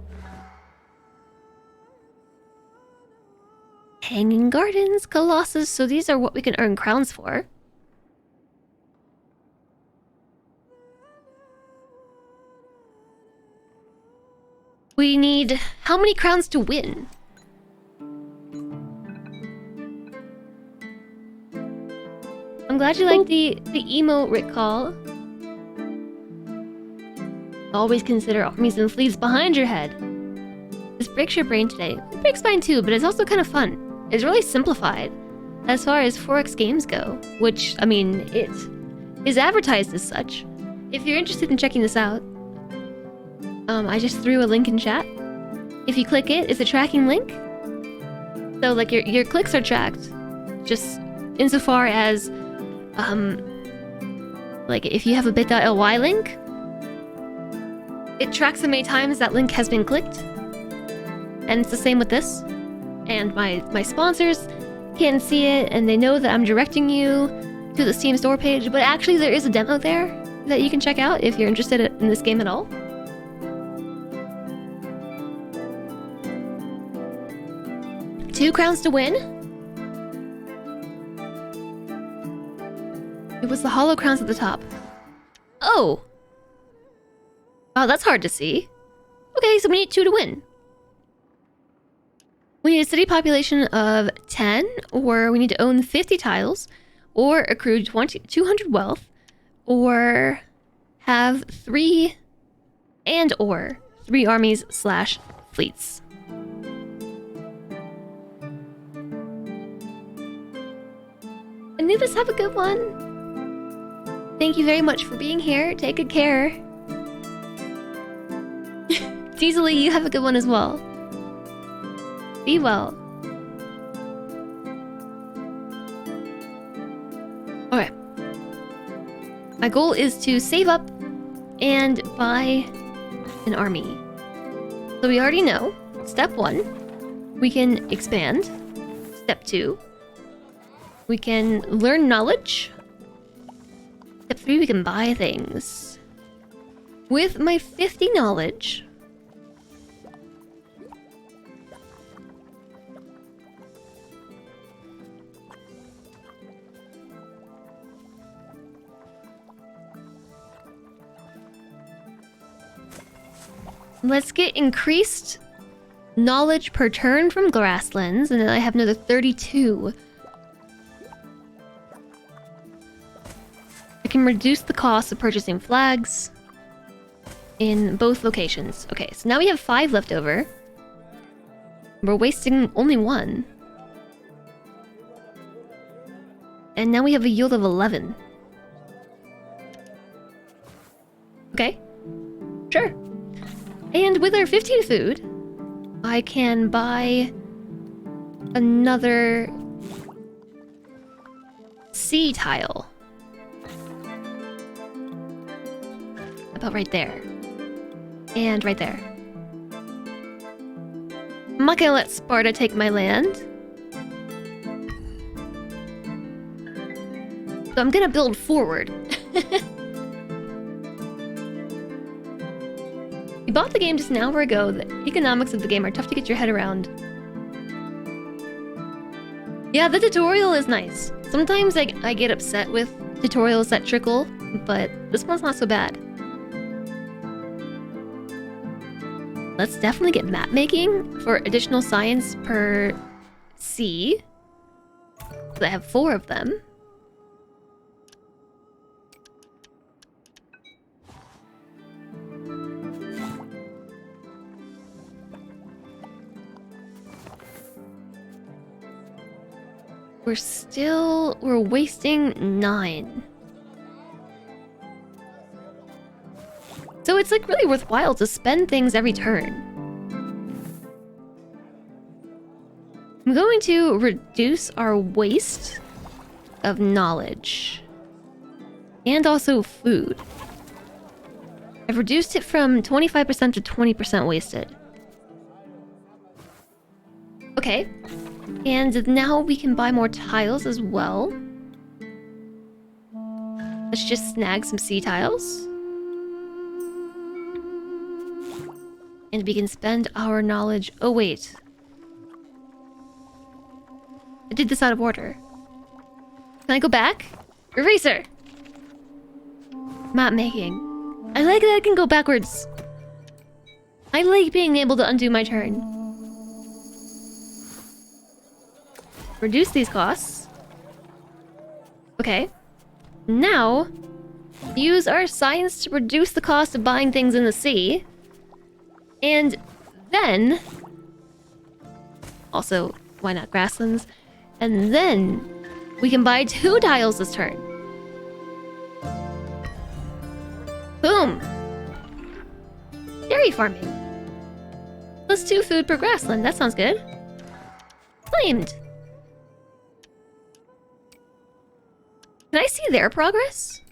Hanging Gardens, Colossus. So these are what we can earn crowns for. We need how many crowns to win? I'm glad you like the emo Rick Call. Always consider armies and fleets behind your head. This breaks your brain today. It breaks mine too, but it's also kind of fun. It's really simplified as far as 4X games go, which, I mean, it is advertised as such. If you're interested in checking this out, I just threw a link in chat. If you click it, it's a tracking link. So, like, your clicks are tracked. Just insofar as, like, if you have a bit.ly link, it tracks how many times that link has been clicked. And it's the same with this. And my sponsors can see it, and they know that I'm directing you to the Steam store page. But actually, there is a demo there that you can check out if you're interested in this game at all. Two crowns to win. It was the hollow crowns at the top. Oh! Wow, that's hard to see. Okay, so we need 2 to win. We need a city population of 10, or we need to own 50 tiles, or accrue 200 wealth, or have 3 armies / fleets. Anubis, have a good one. Thank you very much for being here. Take good care. Diesely, you have a good one as well. Be well. Okay. My goal is to save up and buy an army. So we already know. Step 1, we can expand. Step 2, we can learn knowledge. Step 3, we can buy things. With my 50 knowledge, let's get increased knowledge per turn from grasslands, and then I have another 32. I can reduce the cost of purchasing flags in both locations. Okay, so now we have 5 left over. We're wasting only 1. And now we have a yield of 11. Okay. Sure. And with our 15 food, I can buy another sea tile. About right there. And right there. I'm not gonna let Sparta take my land. So I'm gonna build forward. You bought the game just an hour ago. The economics of the game are tough to get your head around. Yeah, the tutorial is nice. Sometimes I get upset with tutorials that trickle, but this one's not so bad. Let's definitely get map making for additional science per sea. I have 4 of them. We're wasting 9. So it's like really worthwhile to spend things every turn. I'm going to reduce our waste of knowledge. And also food. I've reduced it from 25% to 20% wasted. Okay. And now we can buy more tiles as well. Let's just snag some sea tiles. And we can spend our knowledge... Oh, wait. I did this out of order. Can I go back? Eraser! Map making. I like that I can go backwards. I like being able to undo my turn. Reduce these costs. Okay. Now, use our science to reduce the cost of buying things in the sea. And then... Also, why not grasslands? And then, we can buy 2 tiles this turn. Boom! Dairy farming. Plus 2 food per grassland, that sounds good. Claimed! Can I see their progress?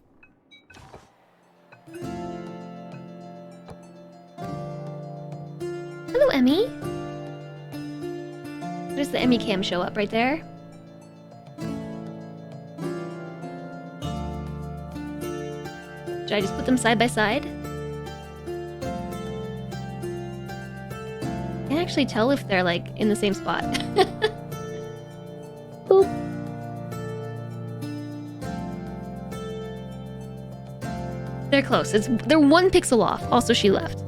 Hello, Emmy. There's the Emmy cam show up right there. Should I just put them side by side? Can't actually tell if they're like in the same spot. Boop. They're close. They're 1 pixel off. Also, she left.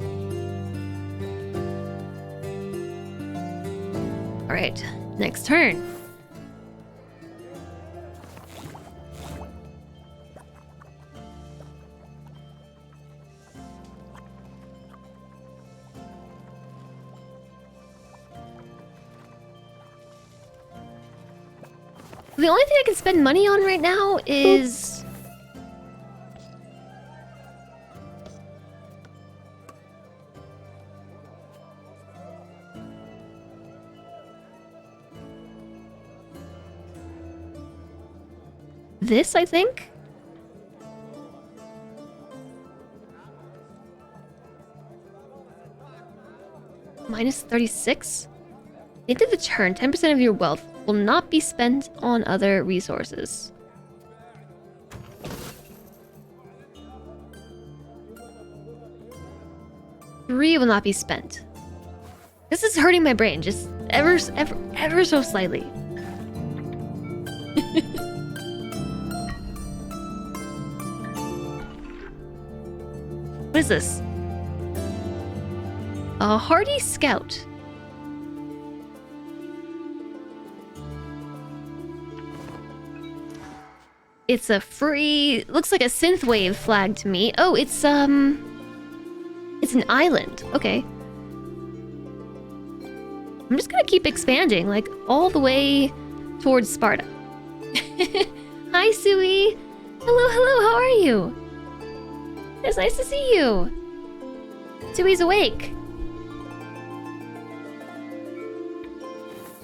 Alright, next turn. The only thing I can spend money on right now is... this, I think? Minus 36? Into the turn, 10% of your wealth will not be spent on other resources. Three will not be spent. This is hurting my brain, just ever so slightly. What is this? A hardy scout. It's a free... looks like a synthwave flag to me. Oh, it's an island. Okay. I'm just gonna keep expanding, like, all the way towards Sparta. Hi, Sui! Hello, hello, how are you? It's nice to see you. Sui's awake.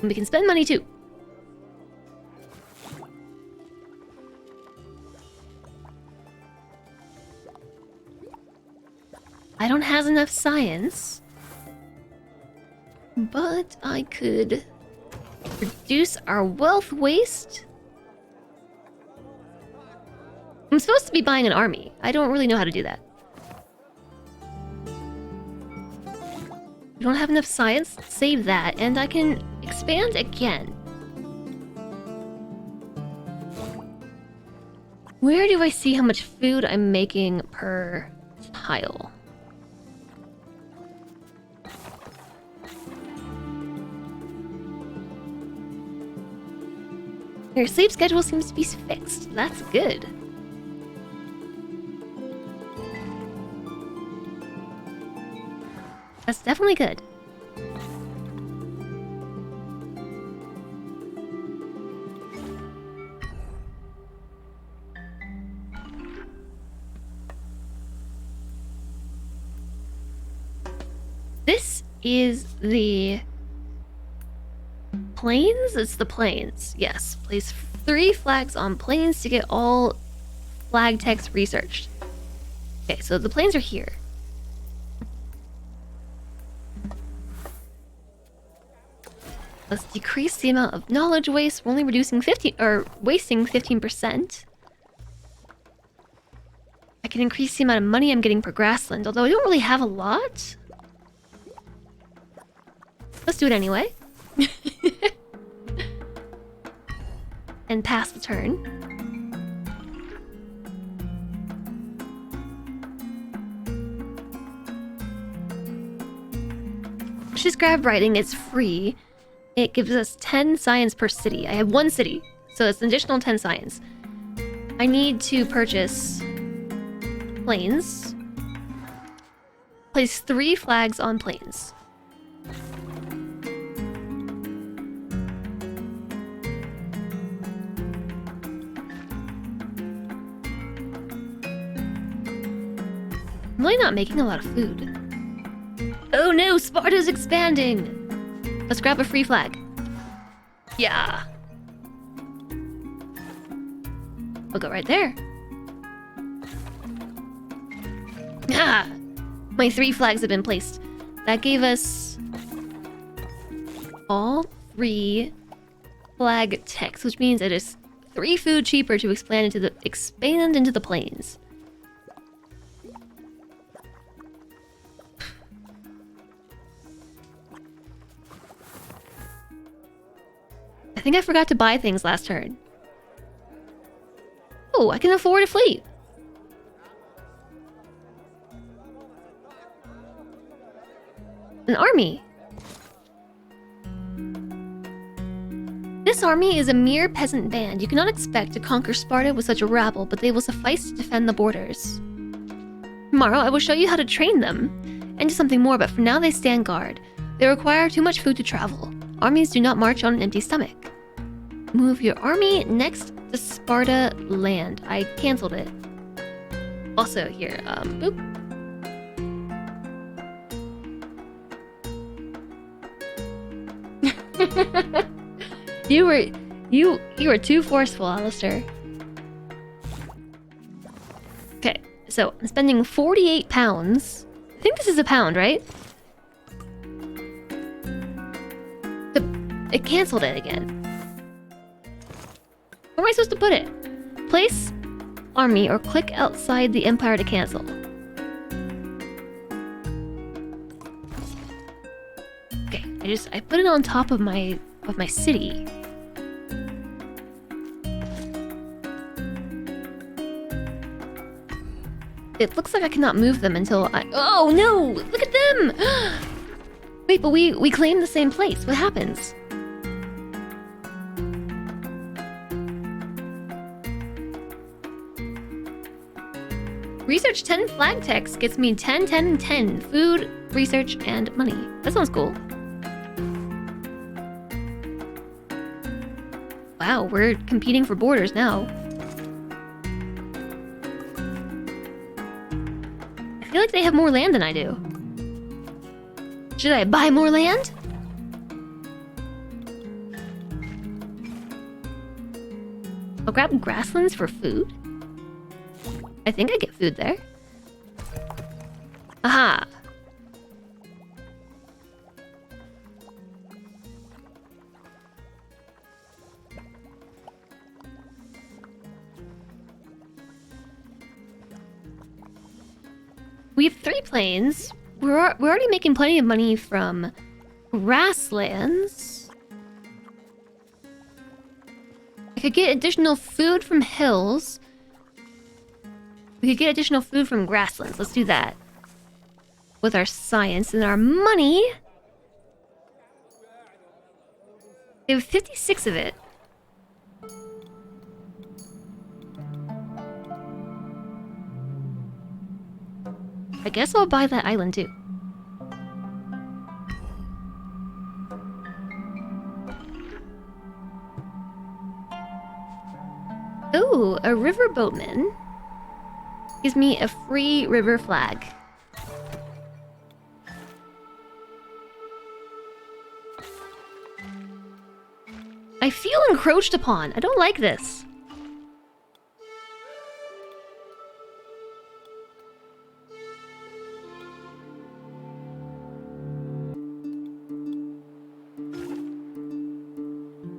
And we can spend money too. I don't have enough science, but I could reduce our wealth waste. I'm supposed to be buying an army. I don't really know how to do that. We don't have enough science. Save that, and I can expand again. Where do I see how much food I'm making per tile? Your sleep schedule seems to be fixed. That's good. That's definitely good. This is the plains? It's the plains. Yes. Place 3 flags on plains to get all flag text researched. Okay, so the plains are here. Let's decrease the amount of knowledge waste. We're only reducing 15 or wasting 15%. I can increase the amount of money I'm getting per grassland, although I don't really have a lot. Let's do it anyway. And pass the turn. Let's just grab writing. It's free. It gives us 10 science per city. I have 1 city, so it's an additional 10 science. I need to purchase plains. Place 3 flags on plains. I'm really not making a lot of food. Oh no, Sparta's expanding! Let's grab a free flag. Yeah. I'll go right there. Ah! My 3 flags have been placed. That gave us all 3 flag text, which means it is 3 food cheaper to expand into the plains. I think I forgot to buy things last turn. Oh, I can afford a fleet. An army. This army is a mere peasant band. You cannot expect to conquer Sparta with such a rabble, but they will suffice to defend the borders. Tomorrow, I will show you how to train them and do something more, but for now they stand guard. They require too much food to travel. Armies do not march on an empty stomach. Move your army next to Sparta land. I canceled it. Also here, boop. You were too forceful, Alistair. Okay, so I'm spending 48 pounds. I think this is a pound, right? It canceled it again. Where am I supposed to put it? Place army or click outside the empire to cancel. Okay, I put it on top of my city. It looks like I cannot move them until I... Oh no! Look at them! Wait, but we claim the same place. What happens? Research 10 flag text gets me 10, 10, and 10. Food, research, and money. That sounds cool. Wow, we're competing for borders now. I feel like they have more land than I do. Should I buy more land? I'll grab grasslands for food. I think I get food there. Aha! We have 3 plains. We're already making plenty of money from grasslands. I could get additional food from hills. We could get additional food from grasslands. Let's do that. With our science and our money. We have 56 of it. I guess I'll buy that island too. Ooh, a river boatman gives me a free river flag. I feel encroached upon. I don't like this.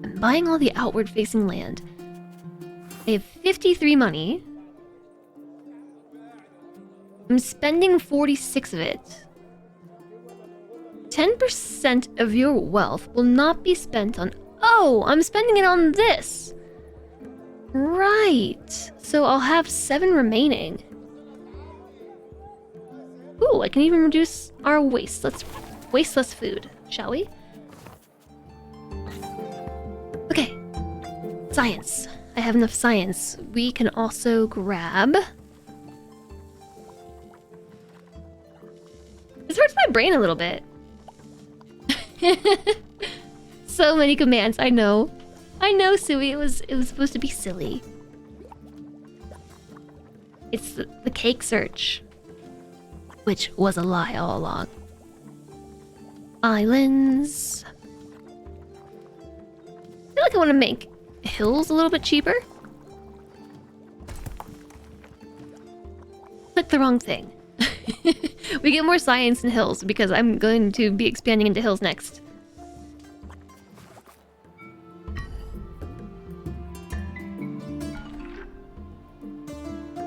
I'm buying all the outward-facing land. I have 53 money. I'm spending 46 of it. 10% of your wealth will not be spent on... Oh, I'm spending it on this. Right. So I'll have 7 remaining. Ooh, I can even reduce our waste. Let's waste less food, shall we? Okay. Science. I have enough science. We can also grab... This hurts my brain a little bit. So many commands, I know. I know, Sui, it was supposed to be silly. It's the cake search. Which was a lie all along. Islands. I feel like I want to make hills a little bit cheaper. Click the wrong thing. We get more science in hills because I'm going to be expanding into hills next.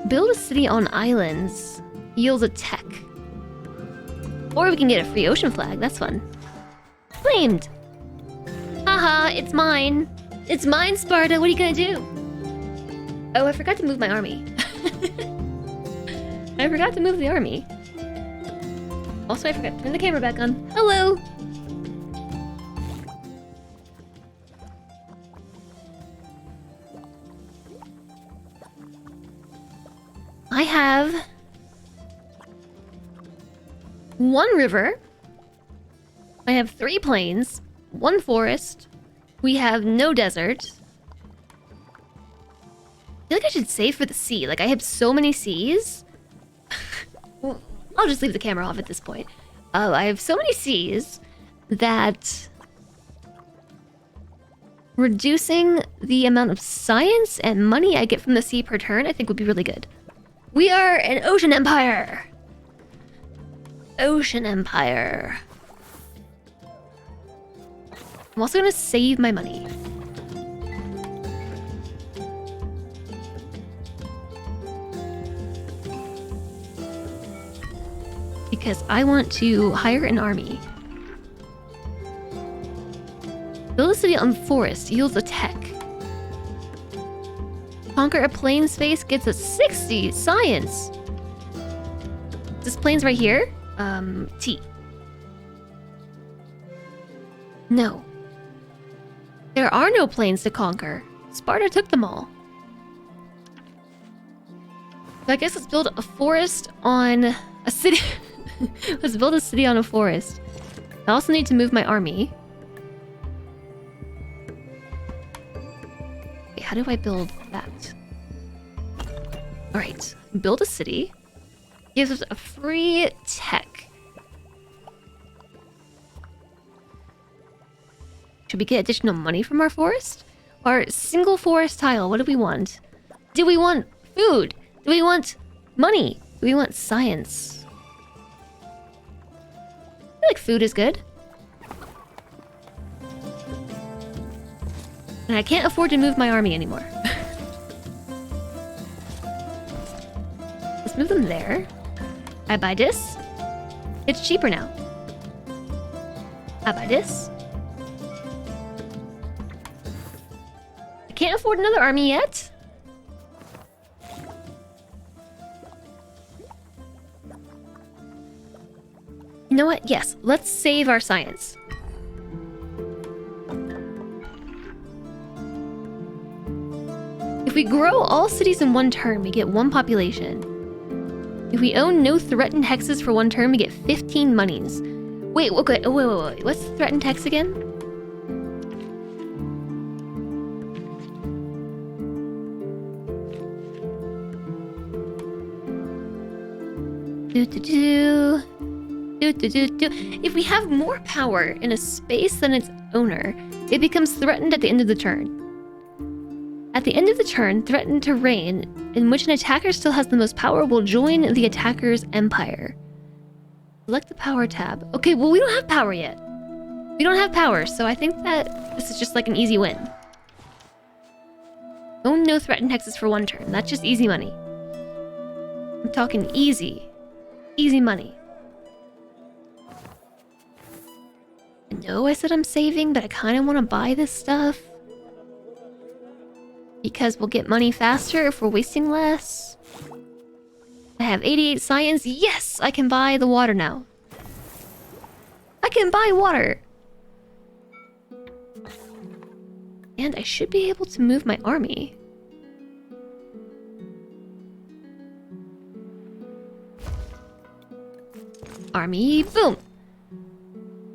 Build a city on islands yields a tech. Or we can get a free ocean flag, that's fun. Claimed! Haha, it's mine! It's mine, Sparta, what are you gonna do? Oh, I forgot to move my army. I forgot to move the army. Also, I forgot to turn the camera back on. Hello! I have 1 river. I have 3 plains, 1 forest. We have no desert. I feel like I should save for the sea. Like, I have so many seas. Well, I'll just leave the camera off at this point. I have so many seas that reducing the amount of science and money I get from the sea per turn, I think would be really good. We are an ocean empire. Ocean empire. I'm also gonna save my money. Because I want to hire an army. Build a city on forest yields a tech. Conquer a plain space gets a 60 science. This plains right here? T. No. There are no plains to conquer. Sparta took them all. So I guess let's build a forest on a city. Let's build a city on a forest. I also need to move my army. Wait, how do I build that? Alright, build a city. Gives us a free tech. Should we get additional money from our forest? Our single forest tile, what do we want? Do we want food? Do we want money? Do we want science? I feel like food is good. And I can't afford to move my army anymore. Let's move them there. I buy this. It's cheaper now. I buy this. I can't afford another army yet. You know what? Yes, let's save our science. If we grow all cities in one turn, we get 1 population. If we own no threatened hexes for 1 turn, we get 15 monies. Wait, okay, wait. What's the threatened hex again? If we have more power in a space than its owner, it becomes threatened at the end of the turn. At the end of the turn, threatened terrain in which an attacker still has the most power will join the attacker's empire. Select the power tab. Okay, well, we don't have power yet. We don't have power, so I think that this is just like an easy win. Own no threatened hexes for 1 turn. That's just easy money. I'm talking easy. Easy money. I know I said I'm saving, but I kind of want to buy this stuff. Because we'll get money faster if we're wasting less. I have 88 science. Yes! I can buy the water now. I can buy water! And I should be able to move my army. Army, boom!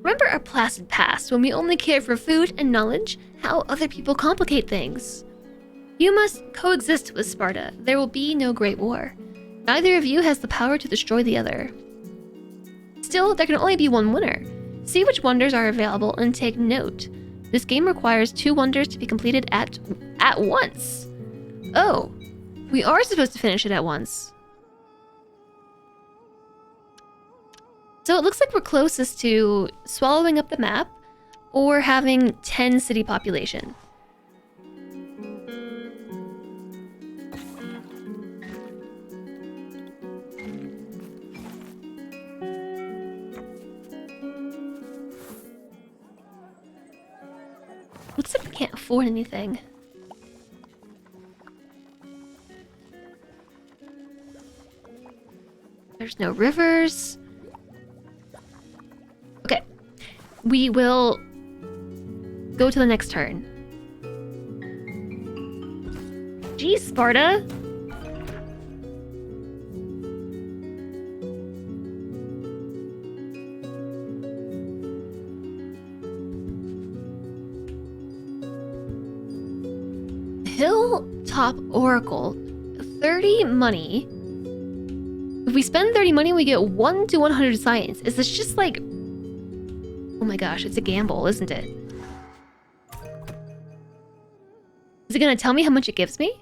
Remember our placid past when we only cared for food and knowledge? How other people complicate things. You must coexist with Sparta. There will be no great war. Neither of you has the power to destroy the other. Still, there can only be 1 winner. See which wonders are available and take note. This game requires 2 wonders to be completed at once. Oh, we are supposed to finish it at once. So it looks like we're closest to swallowing up the map or having 10 city population. Looks like we can't afford anything. There's no rivers. Okay. We will go to the next turn. Geez, Sparta. Hilltop Oracle. 30 money. If we spend 30 money, we get 1 to 100 science. Is this just like... Oh my gosh, it's a gamble, isn't it? Is it gonna tell me how much it gives me?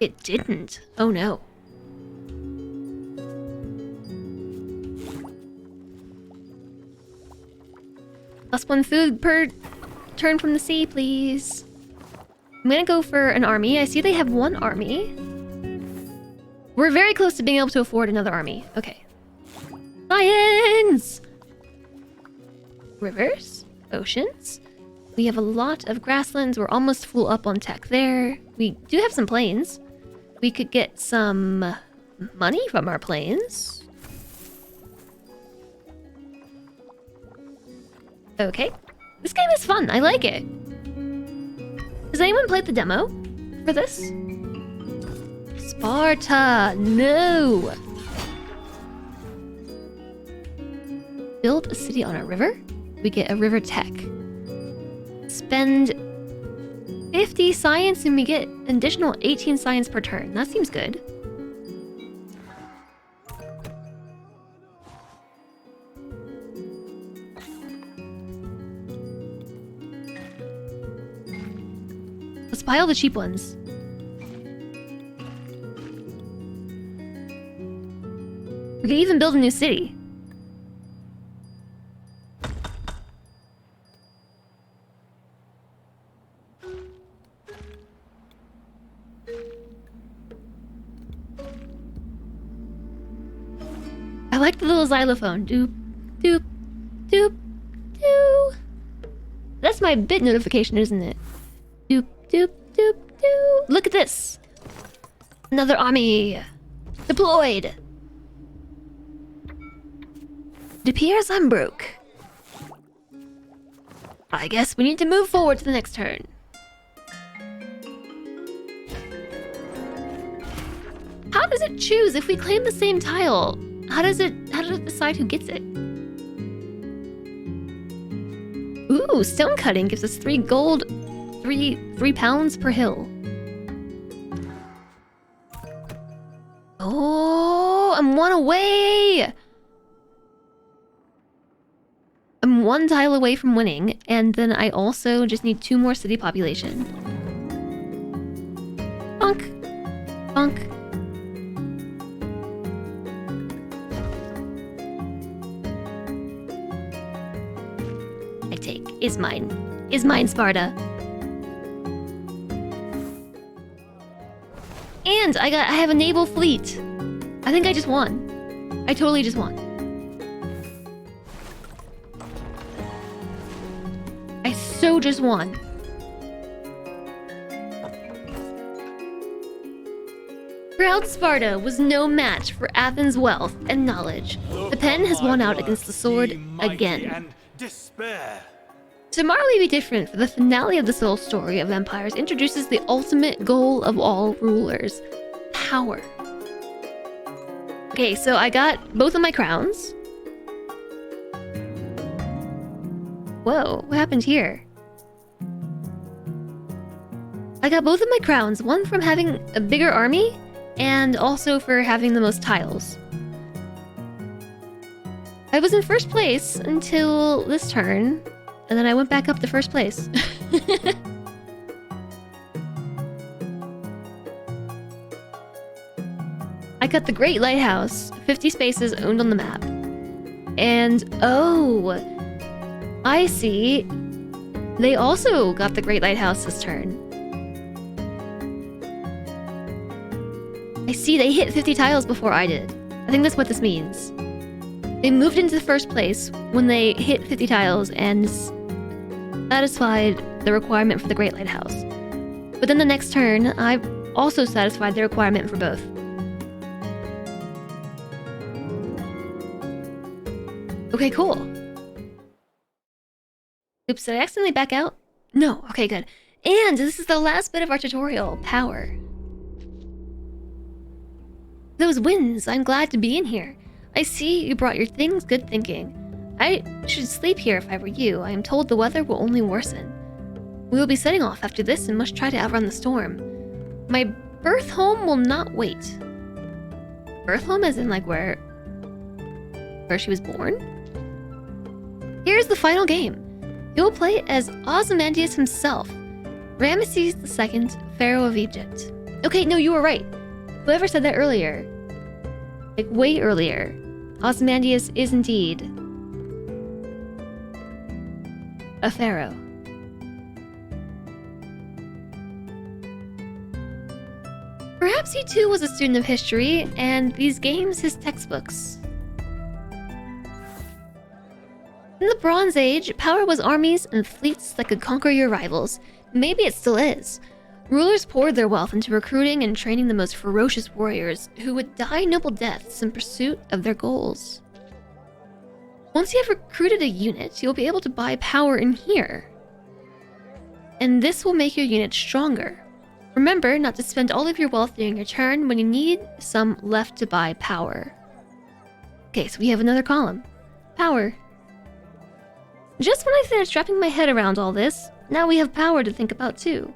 It didn't. Oh no. +1 food per turn from the sea, please. I'm gonna go for an army. I see they have 1 army. We're very close to being able to afford another army. Okay. Science! Rivers, oceans. We have a lot of grasslands. We're almost full up on tech there. We do have some plains. We could get some money from our plains. Okay. This game is fun. I like it. Has anyone played the demo for this? Sparta, no! Build a city on a river. We get a river tech. Spend 50 science and we get an additional 18 science per turn. That seems good. Let's buy all the cheap ones. We can even build a new city. I like the little xylophone. Doop, doop, doop, doop. That's my bit notification, isn't it? Doop, doop, doop, doop. Look at this. Another army. Deployed. It appears I'm broke. I guess we need to move forward to the next turn. How does it choose if we claim the same tile? How does it decide who gets it? Ooh, stone cutting gives us 3 gold, 3 pounds per hill. Oh, I'm 1 away! I'm 1 tile away from winning, and then I also just need 2 more city population. Bonk. Bonk. I take. Is mine. Is mine, Sparta. And I have a naval fleet. I think I just won. I totally just won. I so just won. Proud Sparta was no match for Athens' wealth and knowledge. The pen has won out against the sword again. Tomorrow may be different, for the finale of the soul story of empires introduces the ultimate goal of all rulers: power. Okay, so I got both of my crowns. Whoa, what happened here? I got both of my crowns, one from having a bigger army, and also for having the most tiles. I was in first place until this turn, and then I went back up to first place. I got the Great Lighthouse, 50 spaces owned on the map. And, oh, I see. They also got the Great Lighthouse this turn. I see, they hit 50 tiles before I did. I think that's what this means. They moved into first place when they hit 50 tiles and satisfied the requirement for the Great Lighthouse. But then the next turn, I also satisfied the requirement for both. Okay, cool. Oops, did I accidentally back out? No, okay, good. And this is the last bit of our tutorial, power. Those winds, I'm glad to be in here. I see you brought your things, good thinking. I should sleep here if I were you. I am told the weather will only worsen. We will be setting off after this and must try to outrun the storm. My birth home will not wait. Birth home as in like where she was born? Here's the final game. You will play as Ozymandias himself, Ramesses II, Pharaoh of Egypt. Okay, no, you were right. Whoever said that earlier, like way earlier, Ozymandias is indeed a pharaoh. Perhaps he too was a student of history, and these games his textbooks. In the Bronze Age, power was armies and fleets that could conquer your rivals. Maybe it still is. Rulers poured their wealth into recruiting and training the most ferocious warriors who would die noble deaths in pursuit of their goals. Once you have recruited a unit, you'll be able to buy power in here. And this will make your unit stronger. Remember not to spend all of your wealth during your turn when you need some left to buy power. Okay, so we have another column. Power. Just when I finished wrapping my head around all this, now we have power to think about too.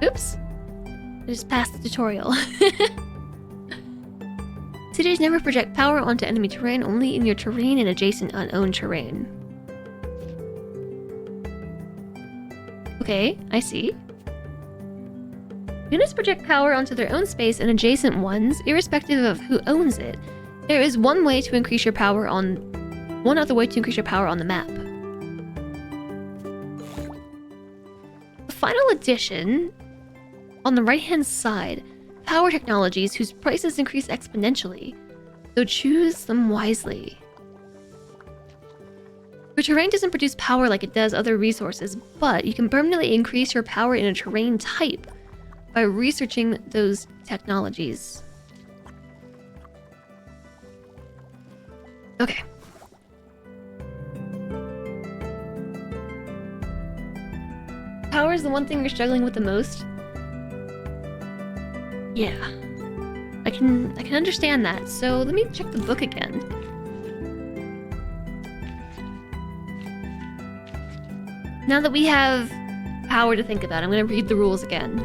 Oops. I just passed the tutorial. Cities never project power onto enemy terrain, only in your terrain and adjacent unowned terrain. Okay, I see. Units project power onto their own space and adjacent ones, irrespective of who owns it. There is one other way to increase your power on the map. The final addition, on the right-hand side, power technologies whose prices increase exponentially, so choose them wisely. Your terrain doesn't produce power like it does other resources, but you can permanently increase your power in a terrain type by researching those technologies. Okay. Power is the one thing you're struggling with the most. Yeah. I can understand that. So let me check the book again. Now that we have power to think about, I'm going to read the rules again.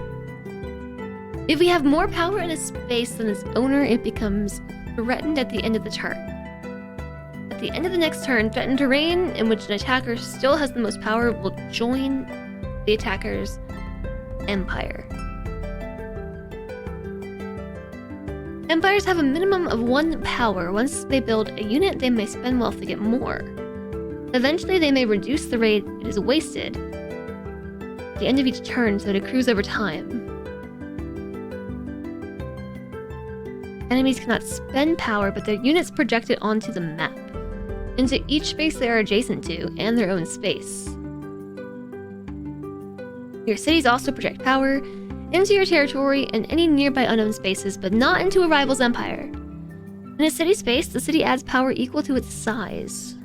If we have more power in a space than its owner, it becomes threatened at the end of the turn. At the end of the next turn, threatened terrain in which an attacker still has the most power will join the attacker's empire. Empires have a minimum of 1 power. Once they build a unit, they may spend wealth to get more. Eventually, they may reduce the rate it is wasted at the end of each turn, so it accrues over time. Enemies cannot spend power, but their units project it onto the map, into each space they are adjacent to, and their own space. Your cities also project power into your territory and any nearby unknown spaces, but not into a rival's empire. In a city space, the city adds power equal to its size.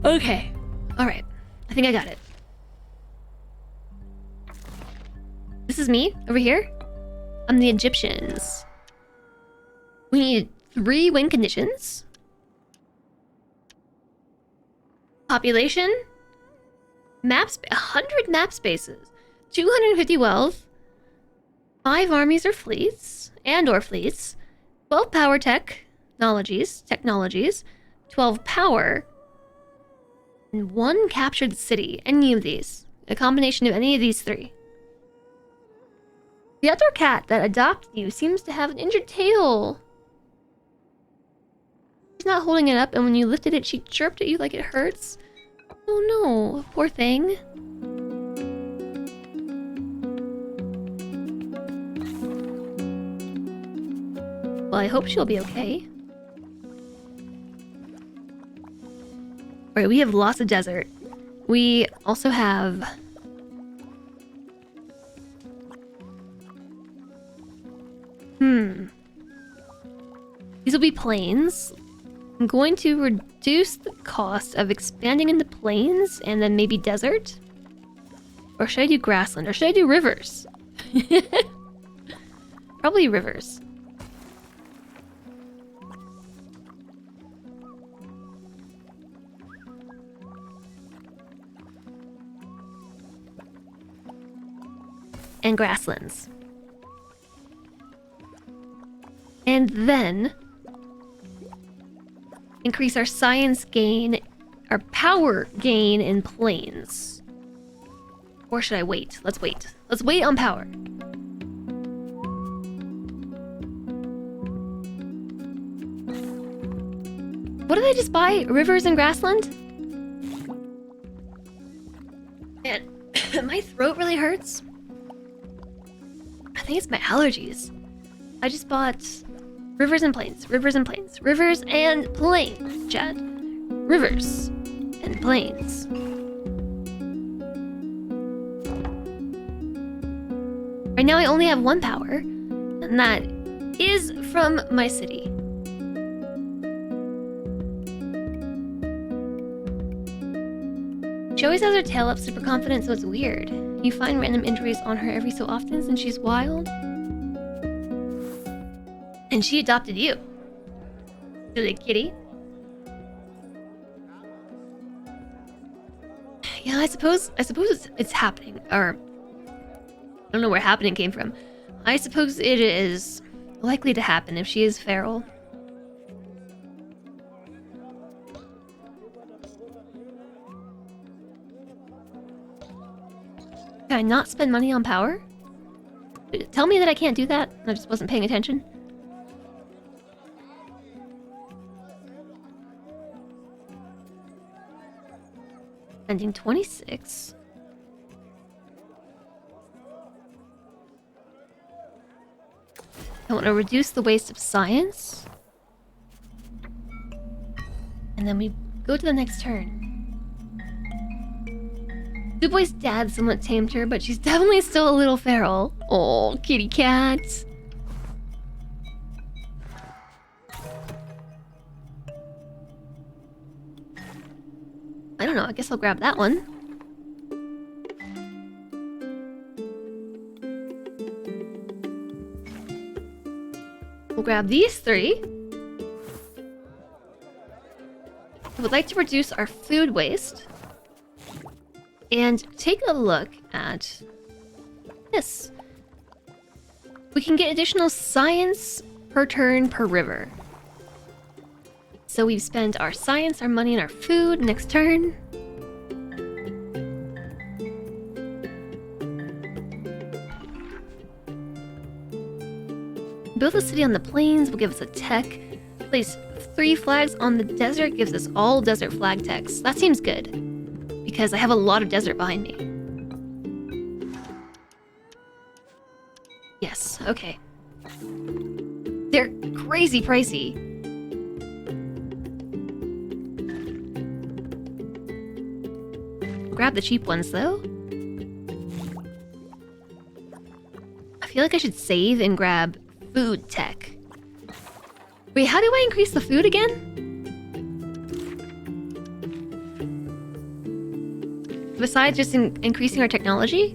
Okay. Alright. I think I got it. This is me, over here. I'm the Egyptians. We need 3 win conditions. Population. 100 map spaces. 250 wealth. 5 armies or fleets. Or fleets. 12 power technologies. 12 power. And 1 captured city. Any of these. A combination of any of these 3. The other cat that adopted you seems to have an injured tail. She's not holding it up, and when you lifted it, she chirped at you like it hurts. Oh no, poor thing. Well, I hope she'll be okay. Alright, we have lots of desert. We also have... These will be plains. I'm going to reduce the cost of expanding into plains and then maybe desert. Or should I do grassland? Or should I do rivers? Probably rivers. And grasslands. And then increase our science gain, our power gain in planes. Or should I wait? Let's wait. Let's wait on power. What did I just buy? Rivers and grassland? Man, my throat really hurts. I think it's my allergies. I just bought rivers and plains, rivers and plains, rivers and plains, chat. Rivers and plains. Right now I only have 1 power, and that is from my city. She always has her tail up super confident, so it's weird. You find random injuries on her every so often since she's wild. And she adopted you. Silly kitty. Yeah, I suppose it's happening. Or I don't know where happening came from. I suppose it is likely to happen if she is feral. Can I not spend money on power? Tell me that I can't do that. I just wasn't paying attention. Spending 26. I want to reduce the waste of science. And then we go to the next turn. Dubois' dad somewhat tamed her, but she's definitely still a little feral. Oh, kitty cat. I don't know, I guess I'll grab that one. We'll grab these three. I would like to reduce our food waste. And take a look at this. We can get additional science per turn per river. So we've spent our science, our money, and our food next turn. Build a city on the plains will give us a tech. Place 3 flags on the desert gives us all desert flag techs. That seems good. Because I have a lot of desert behind me. Yes, okay. They're crazy pricey. Grab the cheap ones, though. I feel like I should save and grab food tech. Wait, how do I increase the food again? Besides just increasing our technology?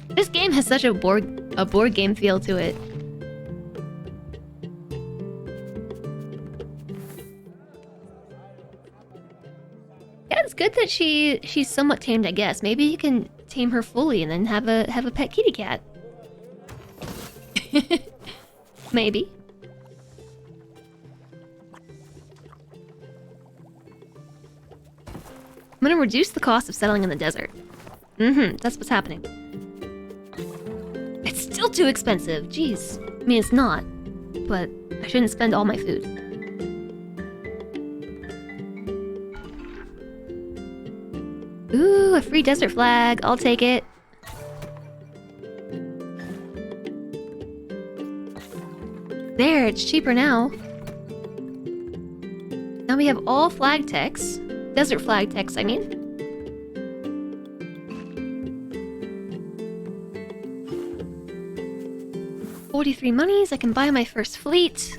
This game has such a board game feel to it. Yeah, it's good that she's somewhat tamed, I guess. Maybe you can tame her fully and then have a pet kitty cat. Maybe. I'm gonna reduce the cost of settling in the desert. That's what's happening. It's still too expensive, jeez. I mean, it's not, but I shouldn't spend all my food. Ooh, a free desert flag, I'll take it. There, it's cheaper now. Now we have all flag techs. Desert flag techs, I mean. $43 monies, I can buy my first fleet.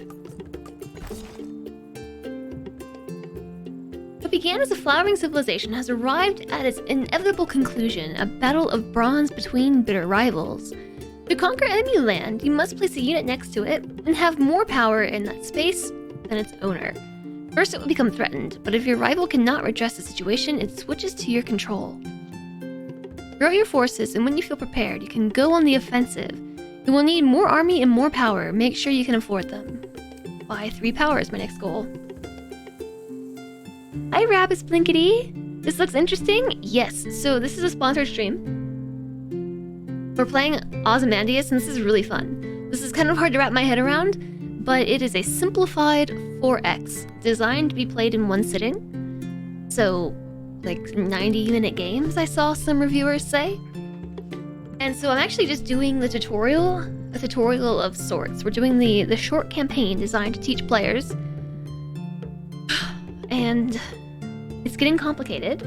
What began as a flowering civilization has arrived at its inevitable conclusion, a battle of bronze between bitter rivals. To conquer enemy land, you must place a unit next to it and have more power in that space than its owner. First, it will become threatened, but if your rival cannot redress the situation, it switches to your control. Grow your forces, and when you feel prepared, you can go on the offensive. You will need more army and more power. Make sure you can afford them. Buy 3 power is my next goal. Hi, Rabbis Blinkety! This looks interesting? Yes, so this is a sponsored stream. We're playing Ozymandias, and this is really fun. This is kind of hard to wrap my head around, but it is a simplified 4X, designed to be played in one sitting. So, like 90-minute games, I saw some reviewers say. And so I'm actually just doing the tutorial, a tutorial of sorts. We're doing the short campaign designed to teach players. And it's getting complicated,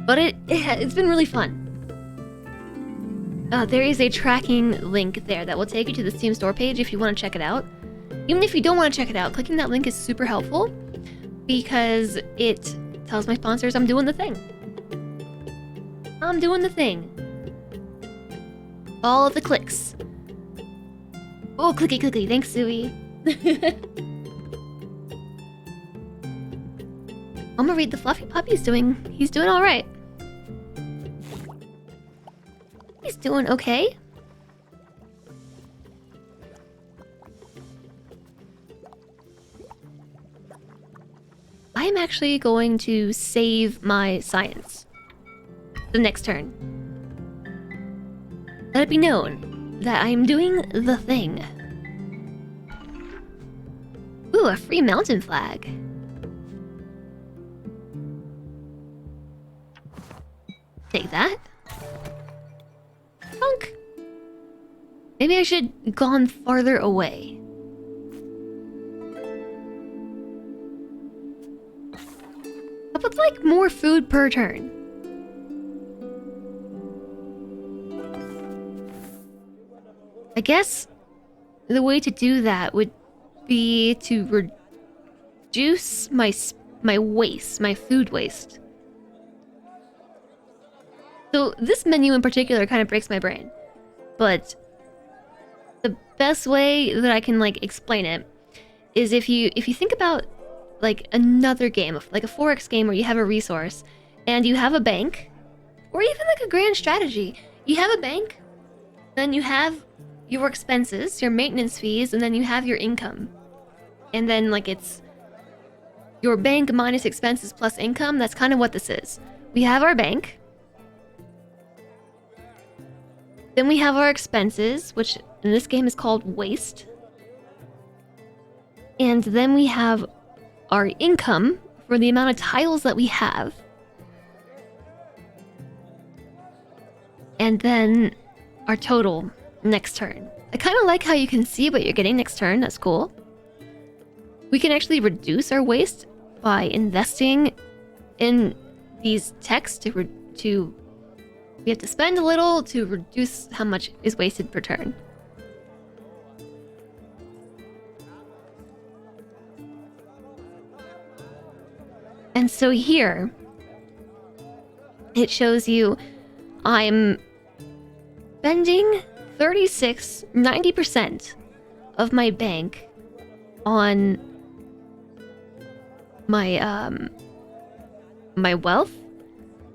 but it's been really fun. There is a tracking link there that will take you to the Steam store page if you want to check it out. Even if you don't want to check it out, clicking that link is super helpful because it tells my sponsors I'm doing the thing. I'm doing the thing. All of the clicks. Oh, clicky clicky. Thanks, Sui. I'm gonna read the fluffy puppy's doing. He's doing all right. He's doing okay. I'm actually going to save my science the next turn. Let it be known that I am doing the thing. Ooh, a free mountain flag. Take that. Punk. Maybe I should have gone farther away. How about like more food per turn? I guess the way to do that would be to reduce my waste, my food waste. So this menu in particular kind of breaks my brain, but the best way that I can like explain it is if you think about like another game, like a 4X game where you have a resource and you have a bank, or even like a grand strategy. You have a bank, then you have your expenses, your maintenance fees, and then you have your income. And then like it's your bank minus expenses plus income. That's kind of what this is. We have our bank. Then we have our expenses, which in this game is called waste. And then we have our income for the amount of tiles that we have. And then our total next turn. I kind of like how you can see what you're getting next turn. That's cool. We can actually reduce our waste by investing in these techs we have to spend a little to reduce how much is wasted per turn. And so here, it shows you I'm spending 90% of my bank on my my wealth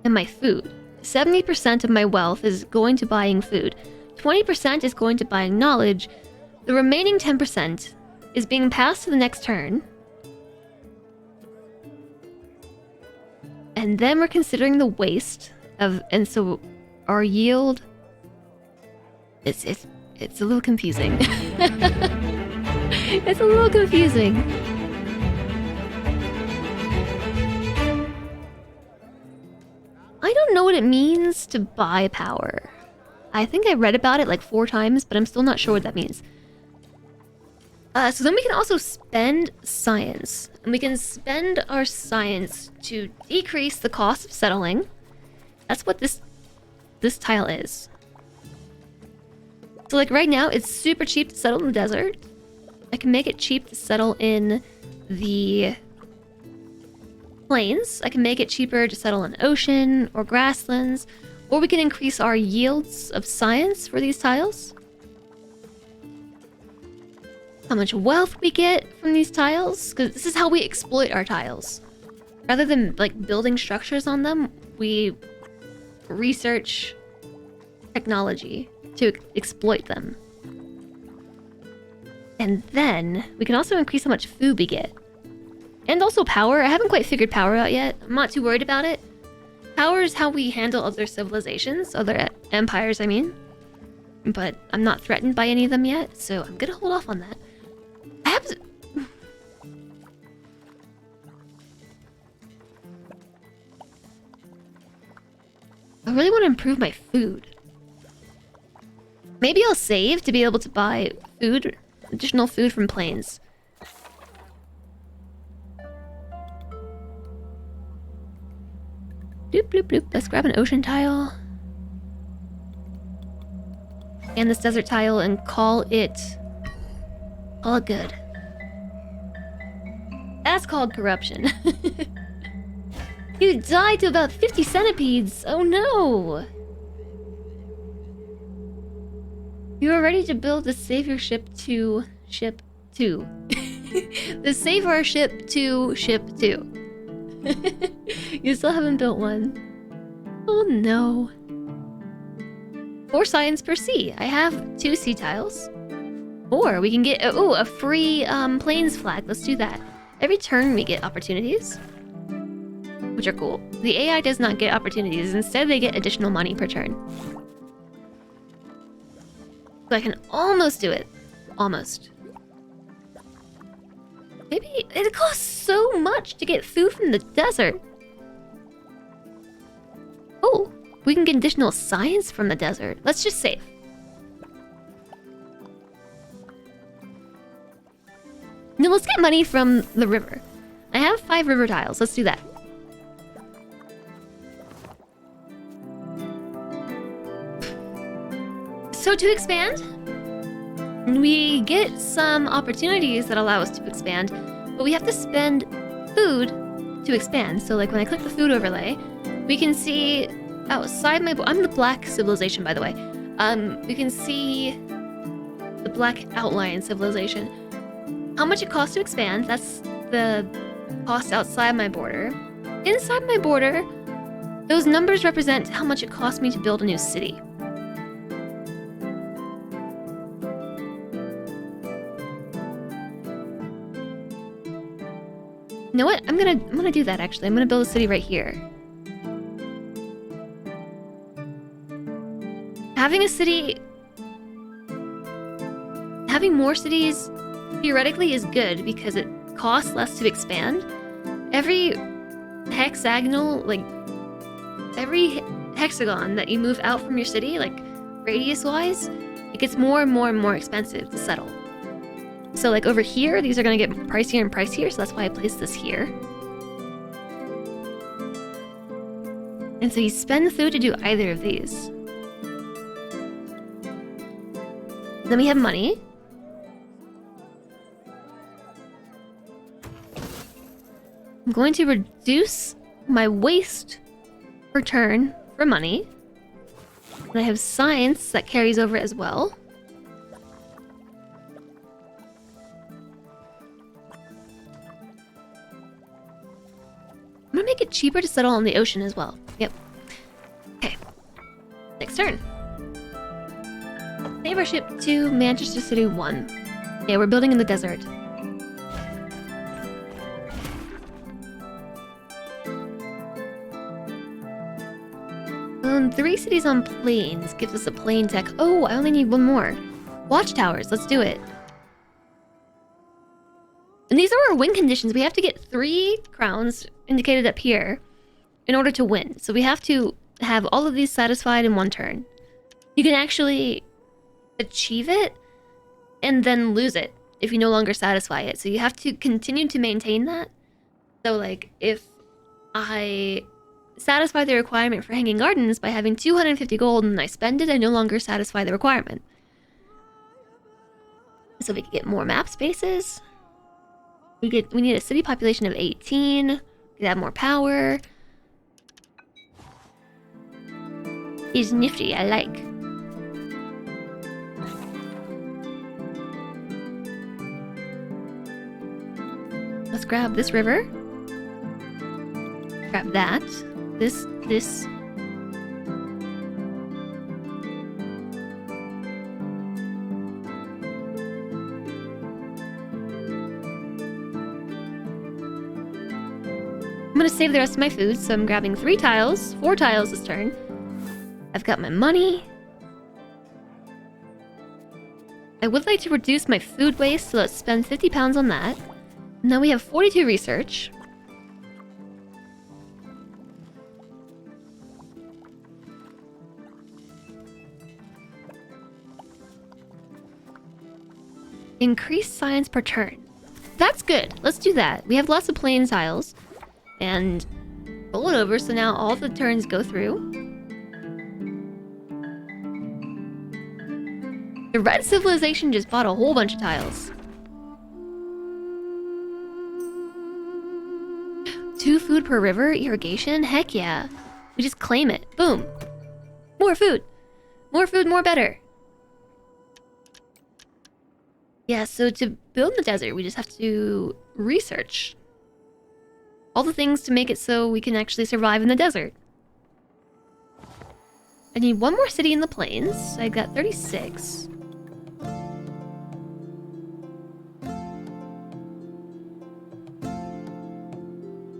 and my food. 70% of my wealth is going to buying food. 20% is going to buying knowledge. The remaining 10% is being passed to the next turn. And then we're considering the waste of, and so our yield, it's a little confusing. It's a little confusing. I don't know what it means to buy power. I think I read about it like 4 times, but I'm still not sure what that means. So then we can also spend science. And we can spend our science to decrease the cost of settling. That's what this tile is. So like right now, it's super cheap to settle in the desert. I can make it cheap to settle in the plains. I can make it cheaper to settle in ocean or grasslands. Or we can increase our yields of science for these tiles. How much wealth we get from these tiles, because this is how we exploit our tiles. Rather than like building structures on them, we research technology to exploit them. And then we can also increase how much food we get. And also power. I haven't quite figured power out yet. I'm not too worried about it. Power is how we handle other civilizations, other empires, I mean. But I'm not threatened by any of them yet, so I'm gonna hold off on that. I have to... I really want to improve my food. Maybe I'll save to be able to buy food, additional food from plains. Bloop, bloop, bloop. Let's grab an ocean tile. And this desert tile and call it good. That's called corruption. You died to about 50 centipedes. Oh no. You are ready to build the savior ship to ship 2. The save our ship to ship 2. You still haven't built one. Oh no. 4 science per sea. I have 2 sea tiles. Or we can get a free plains flag. Let's do that. Every turn we get opportunities, which are cool. The AI does not get opportunities. Instead, they get additional money per turn. So I can almost do it. Almost. Maybe it costs so much to get food from the desert. Oh, we can get additional science from the desert. Let's just save. No, let's get money from the river. I have 5 river tiles. Let's do that. So to expand, we get some opportunities that allow us to expand, but we have to spend food to expand. So like when I click the food overlay, we can see outside my... I'm the black civilization, by the way. We can see the black outline civilization. How much it costs to expand, that's the cost outside my border. Inside my border, those numbers represent how much it costs me to build a new city. You know what? I'm gonna do that actually. I'm gonna build a city right here. Having more cities theoretically is good because it costs less to expand. Every hexagonal, like every hexagon that you move out from your city, like radius-wise, it gets more and more and more expensive to settle. So like over here, these are gonna get pricier and pricier, so that's why I placed this here. And so you spend food to do either of these. Then we have money. I'm going to reduce my waste per turn for money. And I have science that carries over as well. I'm gonna make it cheaper to settle on the ocean as well. Yep. Okay. Next turn. Save our ship to Manchester City 1. Yeah, we're building in the desert. 3 cities on plains gives us a plain tech. Oh, I only need 1 more. Watchtowers, let's do it. And these are our win conditions. We have to get 3 crowns indicated up here in order to win. So we have to have all of these satisfied in 1 turn. You can actually achieve it and then lose it if you no longer satisfy it. So you have to continue to maintain that. So like if I satisfy the requirement for Hanging Gardens by having 250 gold and I spend it, I no longer satisfy the requirement. So we can get more map spaces. We need a city population of 18. We can add more power. Is nifty, I like. Let's grab this river. Grab that. This. I'm gonna save the rest of my food, so I'm grabbing 3 tiles, 4 tiles this turn. I've got my money. I would like to reduce my food waste, so let's spend 50 pounds on that. Now we have 42 research. Increase science per turn. That's good. Let's do that. We have lots of plain tiles. And roll it over, so now all the turns go through. The red civilization just bought a whole bunch of tiles. 2 food per river? Irrigation? Heck yeah. We just claim it. Boom. More food. More food, more better. Yeah, so to build in the desert, we just have to research. All the things to make it so we can actually survive in the desert. I need one more city in the plains. I got 36.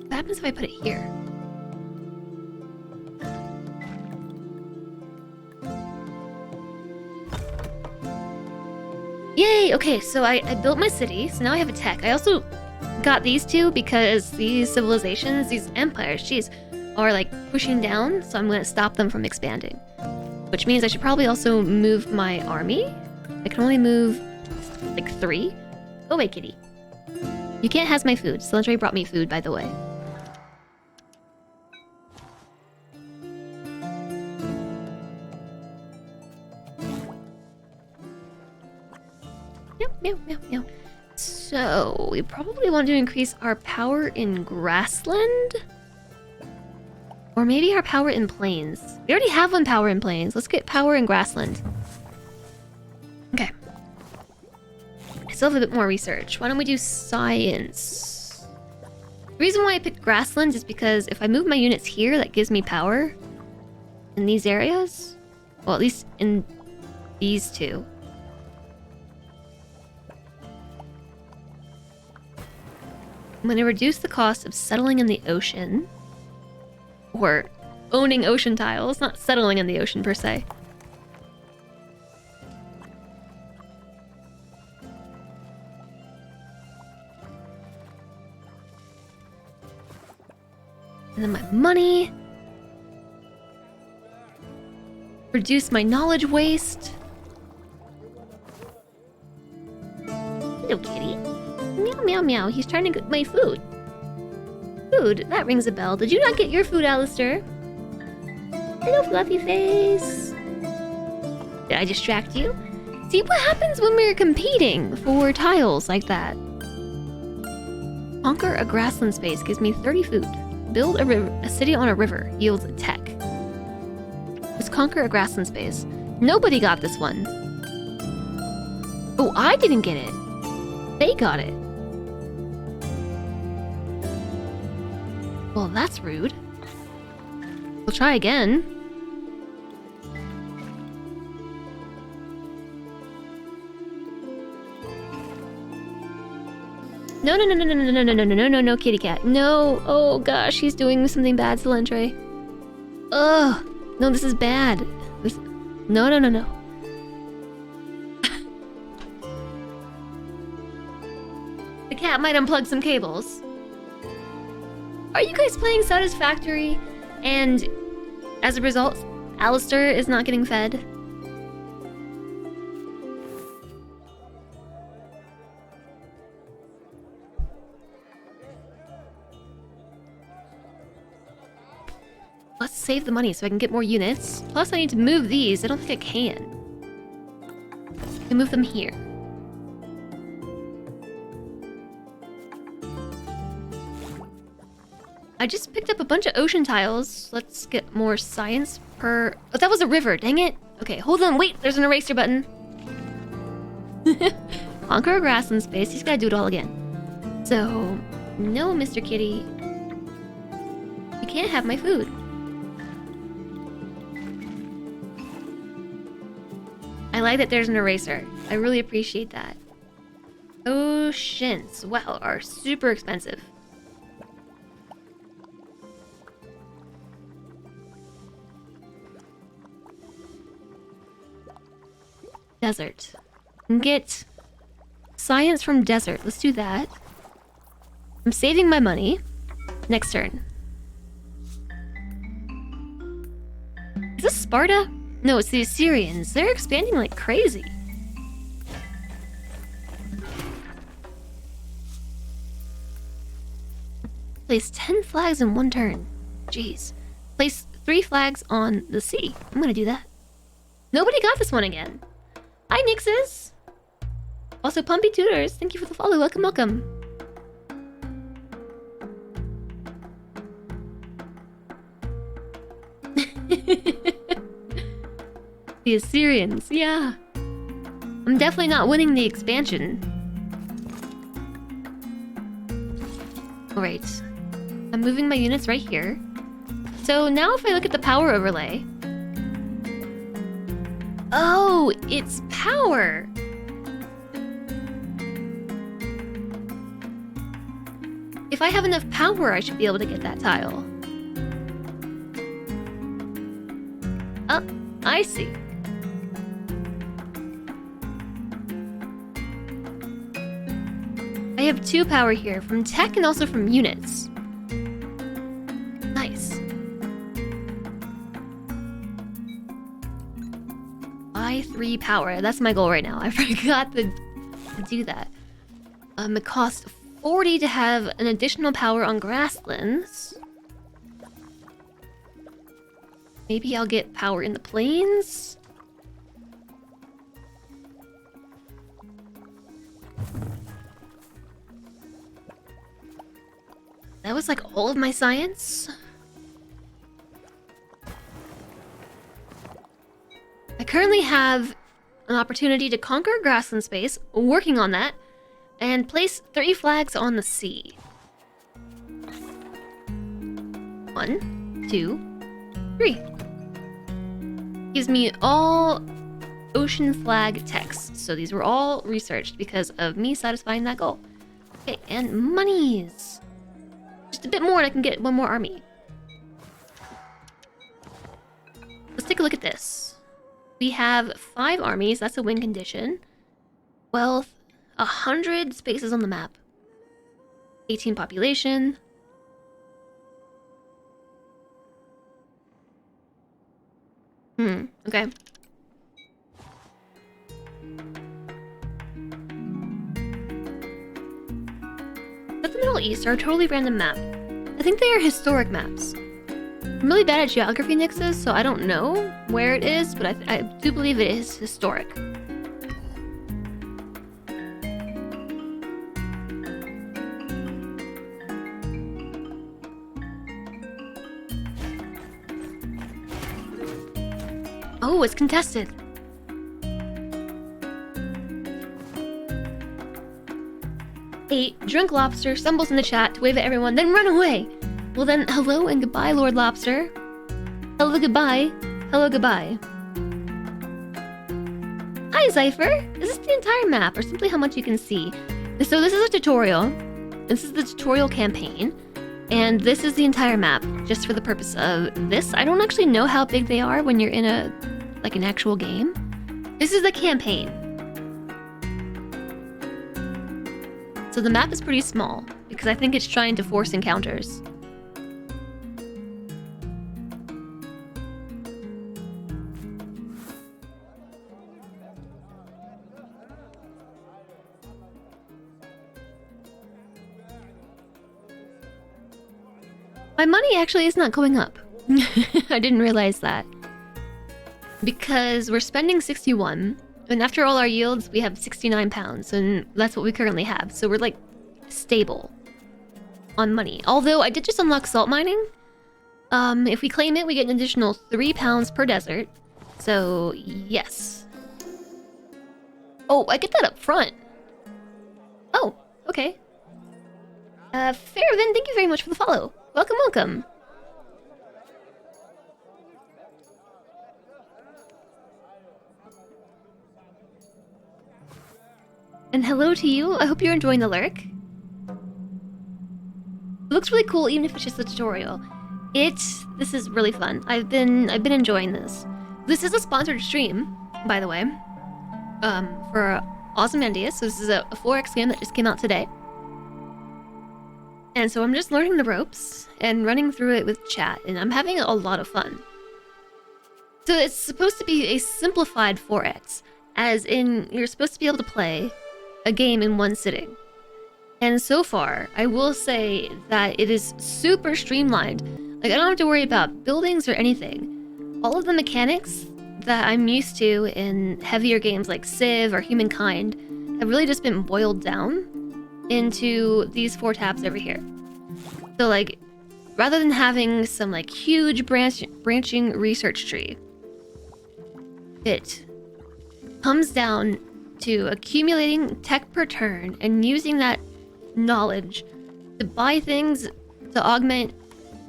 What happens if I put it here? Yay! Okay, so I built my city, so now I have a tech. I also got these two because these civilizations, these empires, jeez, are like pushing down, so I'm gonna stop them from expanding. Which means I should probably also move my army. I can only move like 3. Go away, kitty. You can't have my food. Celandre brought me food, by the way. Meow, meow, meow. So, we probably want to increase our power in grassland? Or maybe our power in plains. We already have one power in plains. Let's get power in grassland. Okay. I still have a bit more research. Why don't we do science? The reason why I picked grassland is because if I move my units here, that gives me power in these areas. Well, at least in these two. I'm going to reduce the cost of settling in the ocean. Or owning ocean tiles, not settling in the ocean per se. And then my money. Reduce my knowledge waste. Hello, kitty. Meow, meow, meow. He's trying to get my food. Food? That rings a bell. Did you not get your food, Alistair? Hello, fluffy face. Did I distract you? See what happens when we're competing for tiles like that. Conquer a grassland space gives me 30 food. Build a city on a river yields a tech. Let's conquer a grassland space. Nobody got this one. Oh, I didn't get it. They got it. Well, that's rude. We'll try again. No, no, no, no, no, no, no, no, no, no, no, no, kitty cat. No. Oh, gosh, he's doing something bad, Celandre. Ugh. No, this is bad. No, no, no, no. The cat might unplug some cables. Are you guys playing Satisfactory? And as a result, Alistair is not getting fed? Let's save the money so I can get more units. Plus, I need to move these. I don't think I can. I can move them here. I just picked up a bunch of ocean tiles. Let's get more science per... Oh, that was a river. Dang it. Okay, hold on. Wait, there's an eraser button. Conquer a grassland space. He's gotta do it all again. So, no, Mr. Kitty. You can't have my food. I like that there's an eraser. I really appreciate that. Oceans, wow, are super expensive. Desert. Get science from desert. Let's do that. I'm saving my money. Next turn. Is this Sparta? No, it's the Assyrians. They're expanding like crazy. Place 10 flags in one turn. Jeez. Place 3 flags on the sea. I'm gonna do that. Nobody got this one again. Hi, Nixes. Also, Pumpy Tutors. Thank you for the follow. Welcome, welcome. The Assyrians, yeah. I'm definitely not winning the expansion. Alright. I'm moving my units right here. So now if I look at the power overlay... Oh, it's power! If I have enough power, I should be able to get that tile. Oh, I see. I have 2 power here, from tech and also from units. Nice. I3 power, that's my goal right now. I forgot to do that. It costs 40 to have an additional power on grasslands. Maybe I'll get power in the plains? That was like all of my science? I currently have an opportunity to conquer grassland space, working on that, and place 3 flags on the sea. 1, 2, 3. Gives me all ocean flag texts. So these were all researched because of me satisfying that goal. Okay, and monies. Just a bit more and I can get 1 more army. Let's take a look at this. We have 5 armies, that's a win condition. Wealth, 100 spaces on the map. 18 population. Okay. But the Middle East are a totally random map. I think they are historic maps. I'm really bad at geography nixes, so I don't know where it is, but I do believe it is historic. Oh, it's contested. A drunk lobster stumbles in the chat to wave at everyone, then run away. Well then, hello and goodbye, Lord Lobster. Hello, goodbye. Hello, goodbye. Hi, Cypher. Is this the entire map, or simply how much you can see? So this is a tutorial. This is the tutorial campaign. And this is the entire map, just for the purpose of this. I don't actually know how big they are when you're in a, like an actual game. This is the campaign. So the map is pretty small, because I think it's trying to force encounters. My money actually is not going up. I didn't realize that. Because we're spending 61, and after all our yields, we have 69 pounds, and that's what we currently have. So we're like stable on money. Although I did just unlock salt mining. If we claim it, we get an additional 3 pounds per desert. So yes. Oh, I get that up front. Oh, okay. Fairvin, thank you very much for the follow. Welcome, welcome. And hello to you. I hope you're enjoying the lurk. It looks really cool, even if it's just a tutorial. This is really fun. I've been enjoying this. This is a sponsored stream, by the way. For Ozymandias. So this is a 4X game that just came out today. And so I'm just learning the ropes and running through it with chat, and I'm having a lot of fun. So it's supposed to be a simplified 4X, as in you're supposed to be able to play a game in one sitting. And so far, I will say that it is super streamlined. Like, I don't have to worry about buildings or anything. All of the mechanics that I'm used to in heavier games like Civ or Humankind have really just been boiled down into these 4 tabs over here. So like, rather than having some like huge branching research tree, it comes down to accumulating tech per turn and using that knowledge to buy things to augment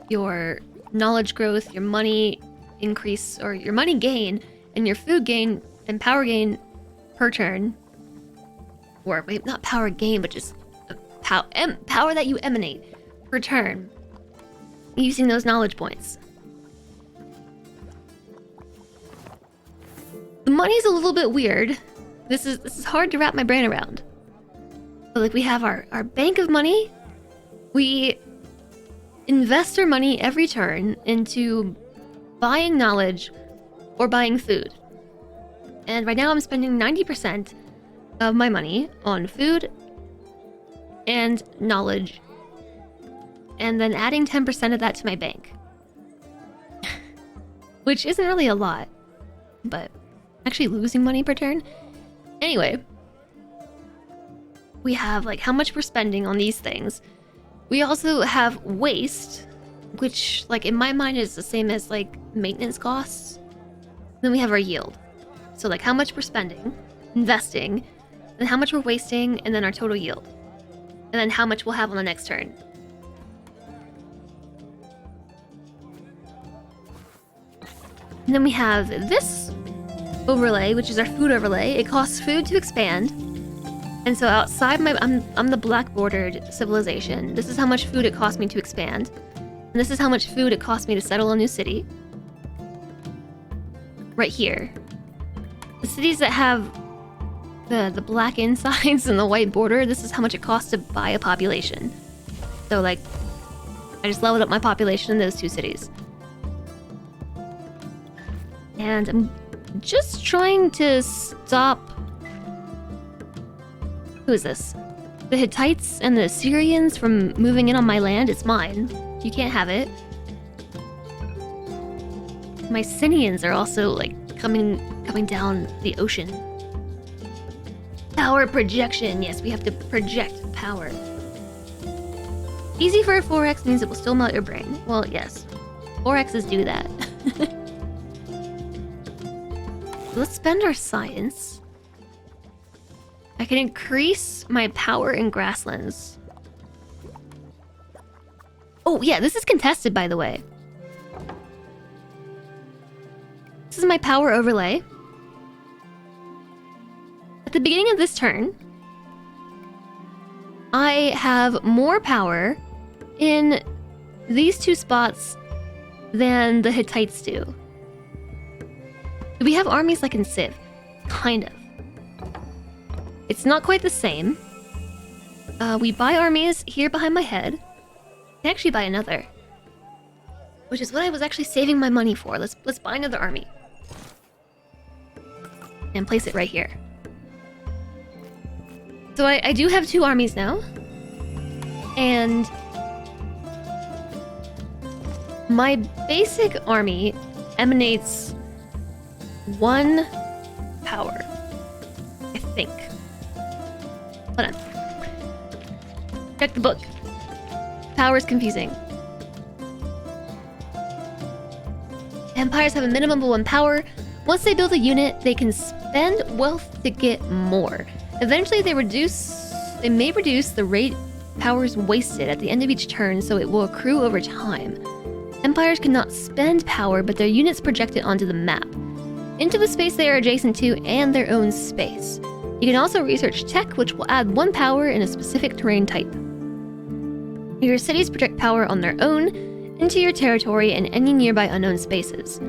your knowledge growth, your money increase, or your money gain, and your food gain and power gain per turn. Or wait, not power gain, but just power that you emanate per turn using those knowledge points. The money's a little bit weird. This is hard to wrap my brain around. But like we have our bank of money. We invest our money every turn into buying knowledge or buying food. And right now I'm spending 90% of my money on food and knowledge, and then adding 10% of that to my bank. Which isn't really a lot, but actually losing money per turn. Anyway, we have like how much we're spending on these things. We also have waste, which like in my mind is the same as like maintenance costs. Then we have our yield. So like how much we're spending, investing, then how much we're wasting, and then our total yield. And then how much we'll have on the next turn. And then we have this overlay, which is our food overlay. It costs food to expand. And so outside I'm the black bordered civilization. This is how much food it cost me to expand. And this is how much food it cost me to settle a new city. Right here. The cities that have the black insides and the white border, this is how much it costs to buy a population. So like, I just leveled up my population in those two cities. And I'm just trying to stop... Who is this? The Hittites and the Assyrians from moving in on my land. It's mine. You can't have it. My Sinians are also like coming down the ocean. Power projection. Yes, we have to project power. Easy for a 4x means it will still melt your brain. Well, yes. 4x's do that. Let's spend our science. I can increase my power in grasslands. Oh, yeah, this is contested, by the way. This is my power overlay. At the beginning of this turn, I have more power in these two spots than the Hittites do. Do we have armies like in Civ? Kind of. It's not quite the same. We buy armies here behind my head. I can actually buy another, which is what I was actually saving my money for. Let's buy another army and place it right here. So I do have 2 armies now, and my basic army emanates 1 power, I think. Hold on. Check the book. Power is confusing. Empires have a minimum of 1 power. Once they build a unit, they can spend wealth to get more. Eventually, they may reduce the rate powers wasted at the end of each turn, so it will accrue over time. Empires cannot spend power, but their units project it onto the map, into the space they are adjacent to, and their own space. You can also research tech, which will add 1 power in a specific terrain type. Your cities project power on their own, into your territory and any nearby unknown spaces,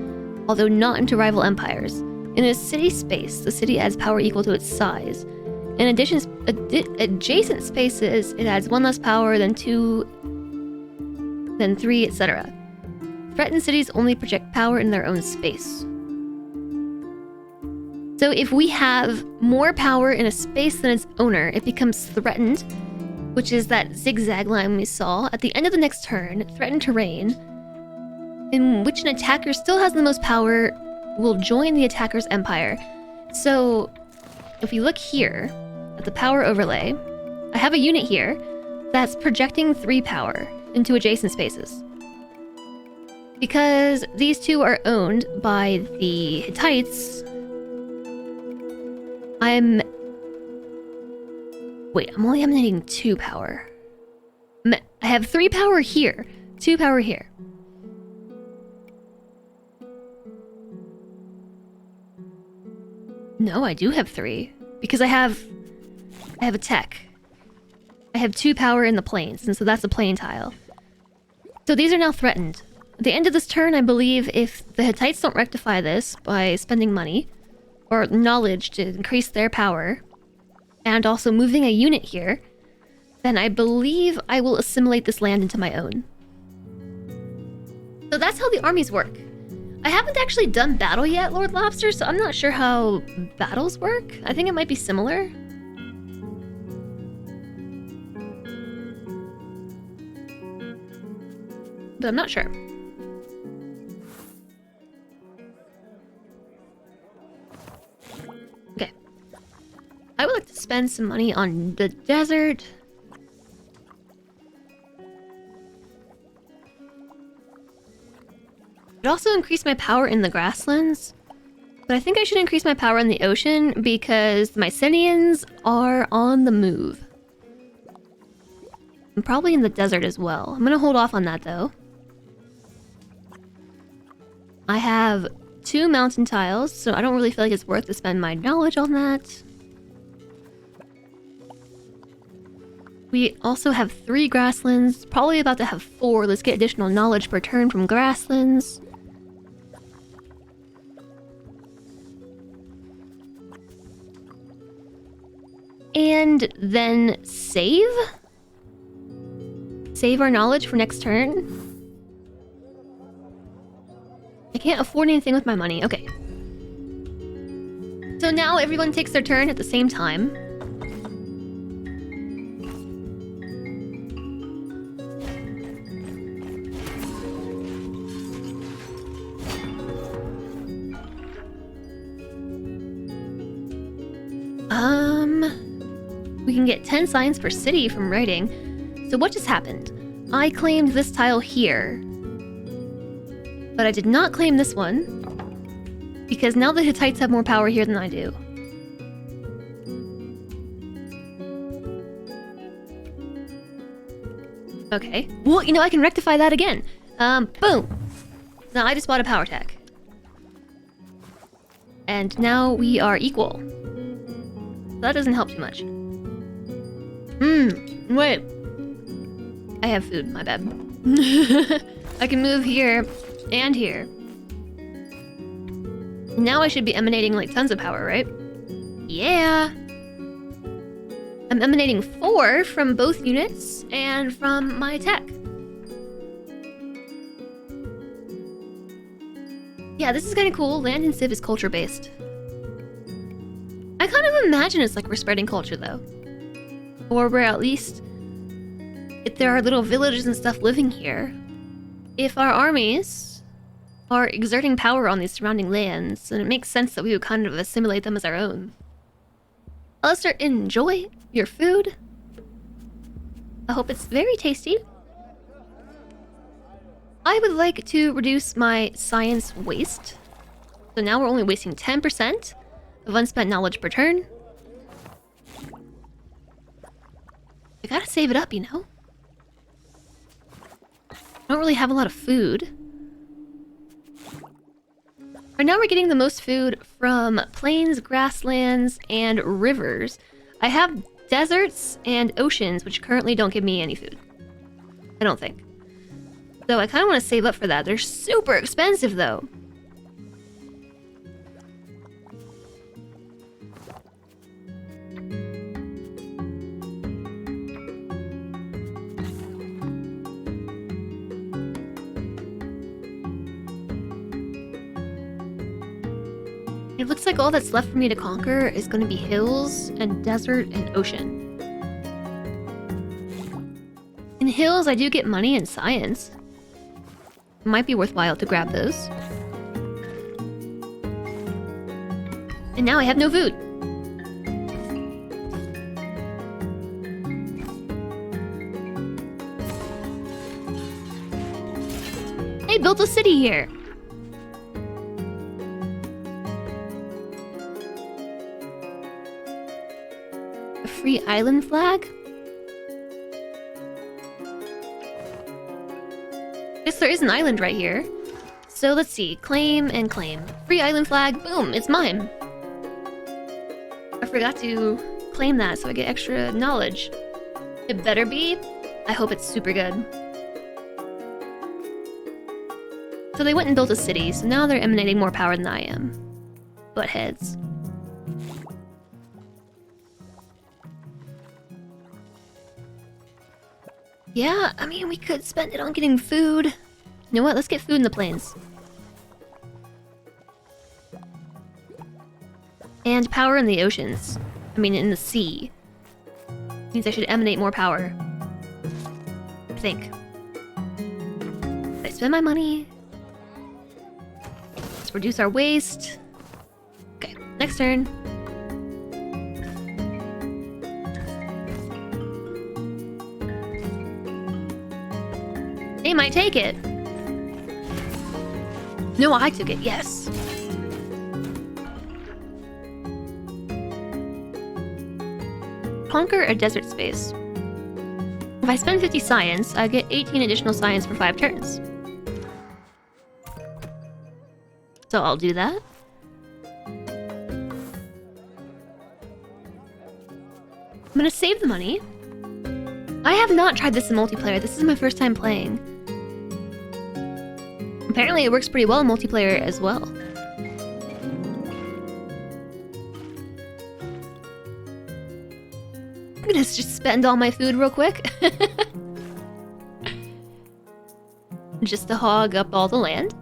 although not into rival empires. In a city space, the city adds power equal to its size. In addition, adjacent spaces, it adds 1 less power, then 2, then 3, etc. Threatened cities only project power in their own space. So if we have more power in a space than its owner, it becomes threatened, which is that zigzag line we saw. At the end of the next turn, threatened terrain, in which an attacker still has the most power, will join the attacker's empire. So if we look here at the power overlay, I have a unit here that's projecting 3 power into adjacent spaces. Because these 2 are owned by the Hittites, I'm only emanating 2 power. I have 3 power here, 2 power here. No, I do have 3 because I have a tech. I have 2 power in the plains, and so that's a plain tile. So these are now threatened. At the end of this turn, I believe if the Hittites don't rectify this by spending money or knowledge to increase their power, and also moving a unit here, then I believe I will assimilate this land into my own. So that's how the armies work. I haven't actually done battle yet, Lord Lobster, so I'm not sure how battles work. I think it might be similar. But I'm not sure. Okay. I would like to spend some money on the desert. I'd also increase my power in the grasslands. But I think I should increase my power in the ocean because the Mycenaeans are on the move. And probably in the desert as well. I'm gonna hold off on that though. I have 2 mountain tiles, so I don't really feel like it's worth to spend my knowledge on that. We also have 3 grasslands, probably about to have 4. Let's get additional knowledge per turn from grasslands. And then save? Save our knowledge for next turn? I can't afford anything with my money. Okay. So now everyone takes their turn at the same time. We can get 10 signs per city from writing. So what just happened? I claimed this tile here. But I did not claim this one. Because now the Hittites have more power here than I do. Okay. Well, you know, I can rectify that again. Boom. Now I just bought a power tech. And now we are equal. That doesn't help too much. Wait. I have food, my bad. I can move here and here. Now I should be emanating like tons of power, right? Yeah. I'm emanating 4 from both units and from my tech. Yeah, this is kind of cool. Land and Civ is culture-based. I kind of imagine it's like we're spreading culture, though. Or we're at least... if there are little villages and stuff living here. If our armies are exerting power on these surrounding lands, then it makes sense that we would kind of assimilate them as our own. Alistair, enjoy your food. I hope it's very tasty. I would like to reduce my science waste. So now we're only wasting 10% of unspent knowledge per turn. I gotta save it up, you know? I don't really have a lot of food. Right now we're getting the most food from plains, grasslands, and rivers. I have deserts and oceans, which currently don't give me any food. I don't think. So I kind of want to save up for that. They're super expensive, though. It looks like all that's left for me to conquer is going to be hills and desert and ocean. In hills, I do get money and science. It might be worthwhile to grab those. And now I have no food. They built a city here. A free island flag? guess there is an island right here. So let's see. Claim and claim. Free island flag. Boom, it's mine. I forgot to claim that so I get extra knowledge. It better be. I hope it's super good. So they went and built a city, so now they're emanating more power than I am. Butt heads. Yeah, I mean, we could spend it on getting food. You know what? Let's get food in the plains. And power in the oceans. I mean, in the sea. Means I should emanate more power. I think. Did I spend my money? Let's reduce our waste. Okay, next turn. They might take it. No, I took it, yes. Conquer a desert space. If I spend 50 science, I get 18 additional science for 5 turns. So I'll do that. I'm gonna save the money. I have not tried this in multiplayer. This is my first time playing. Apparently it works pretty well in multiplayer as well. I'm gonna just spend all my food real quick. Just to hog up all the land.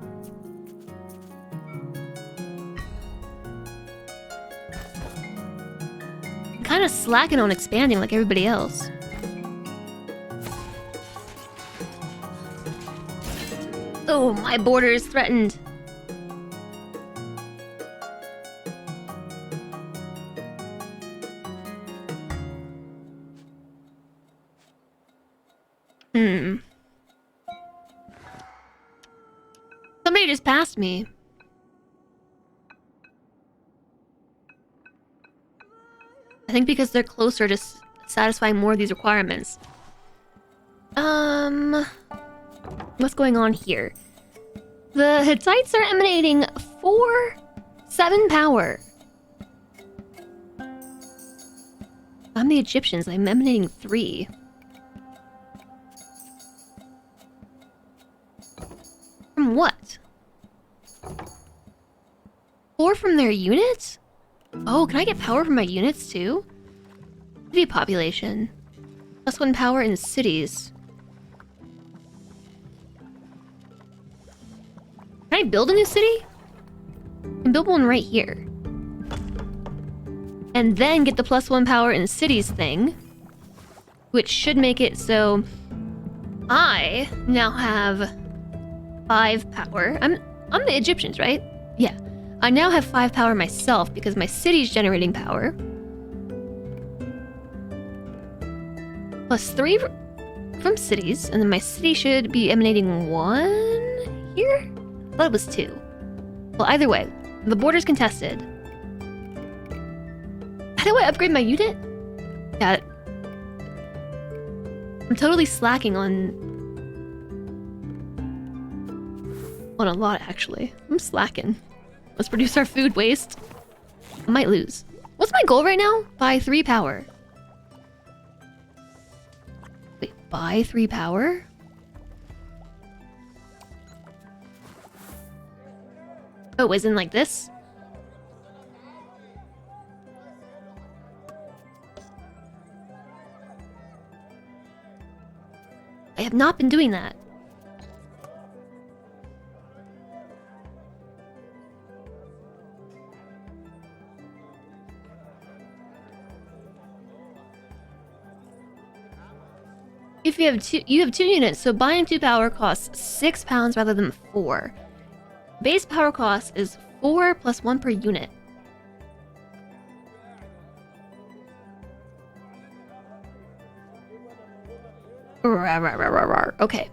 I'm kind of slacking on expanding like everybody else. Oh, my border is threatened. Somebody just passed me. I think because they're closer to satisfying more of these requirements. What's going on here? The Hittites are emanating 7 power. I'm the Egyptians. I'm emanating 3. From what? 4 from their units? Oh, can I get power from my units too? City population. +1 power in cities. Can I build a new city? I can build one right here. And then get the +1 power in cities thing. Which should make it so I now have 5 power. I'm the Egyptians, right? Yeah. I now have 5 power myself because my city's generating power. +3 from cities, and then my city should be emanating 1 here? I thought it was 2. Well, either way, the border's contested. How do I upgrade my unit? Got it. I'm totally slacking on a lot, actually. I'm slacking. Let's reduce our food waste. I might lose. What's my goal right now? Buy 3 power. Wait, buy 3 power? Oh, isn't like this? I have not been doing that. If you have 2 units, so buying 2 power costs 6 pounds rather than 4. Base power cost is 4 + 1 per unit. Okay.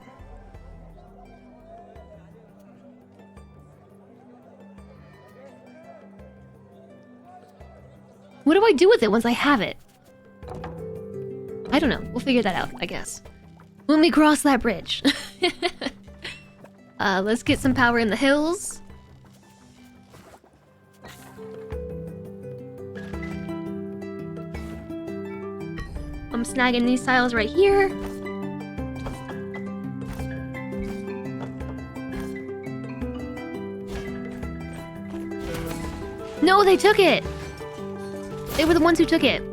What do I do with it once I have it? I don't know. We'll figure that out, I guess. When we cross that bridge. Let's get some power in the hills. I'm snagging these tiles right here. No, they took it! They were the ones who took it.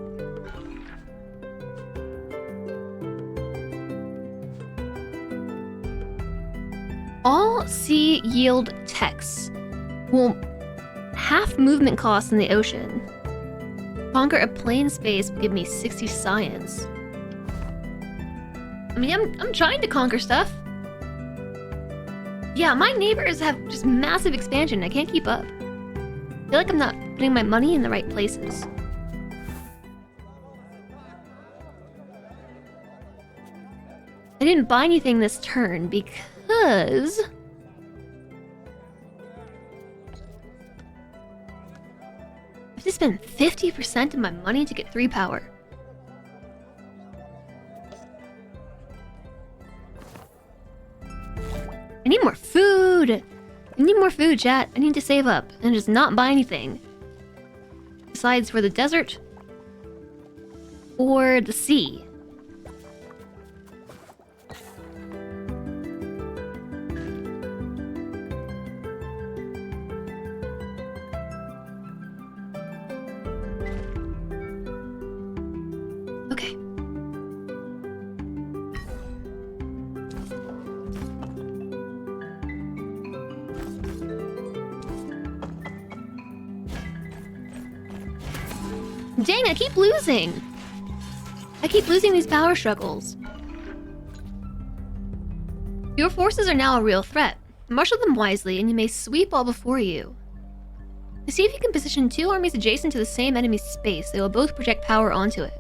All sea yield texts will half movement costs in the ocean. Conquer a plane space will give me 60 science. I mean, I'm trying to conquer stuff. Yeah, my neighbors have just massive expansion. I can't keep up. I feel like I'm not putting my money in the right places. I didn't buy anything this turn because... I have to spend 50% of my money to get 3 power. I need more food! I need more food, chat. I need to save up and just not buy anything. Besides for the desert or the sea. Okay. Dang, I keep losing! I keep losing these power struggles. Your forces are now a real threat. Marshal them wisely, and you may sweep all before you. See if you can position 2 armies adjacent to the same enemy's space. They will both project power onto it.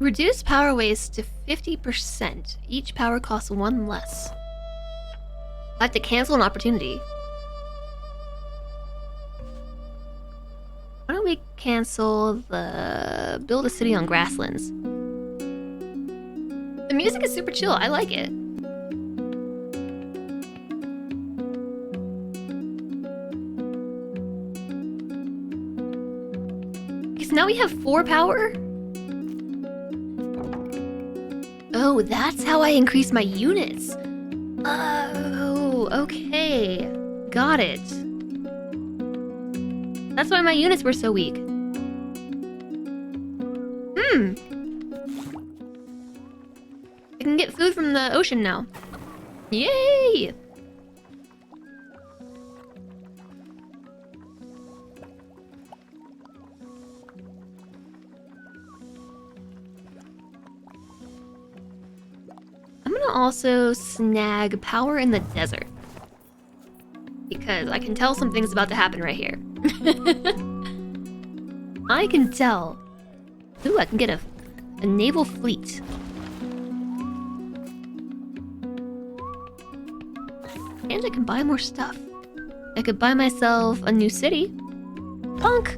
Reduce power waste to 50%. Each power costs 1 less. I have to cancel an opportunity. Why don't we cancel the build a city on grasslands? The music is super chill. I like it. Okay, so now we have 4 power. Oh, that's how I increase my units. Oh, okay. Got it. That's why my units were so weak. I can get food from the ocean now. Yay! I'm gonna also snag power in the desert. Because I can tell something's about to happen right here. I can tell. Ooh, I can get a naval fleet. And I can buy more stuff. I could buy myself a new city. Punk!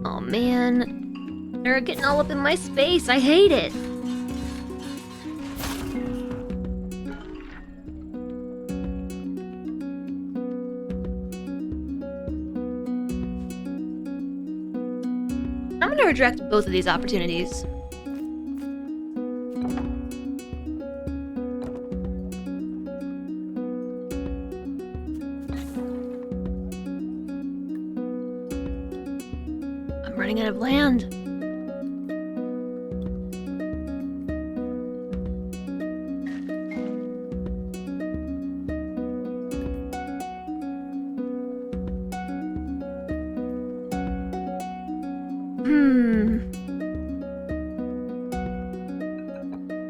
Oh man. They're getting all up in my space. I hate it. I'm gonna redirect both of these opportunities. I'm running out of land.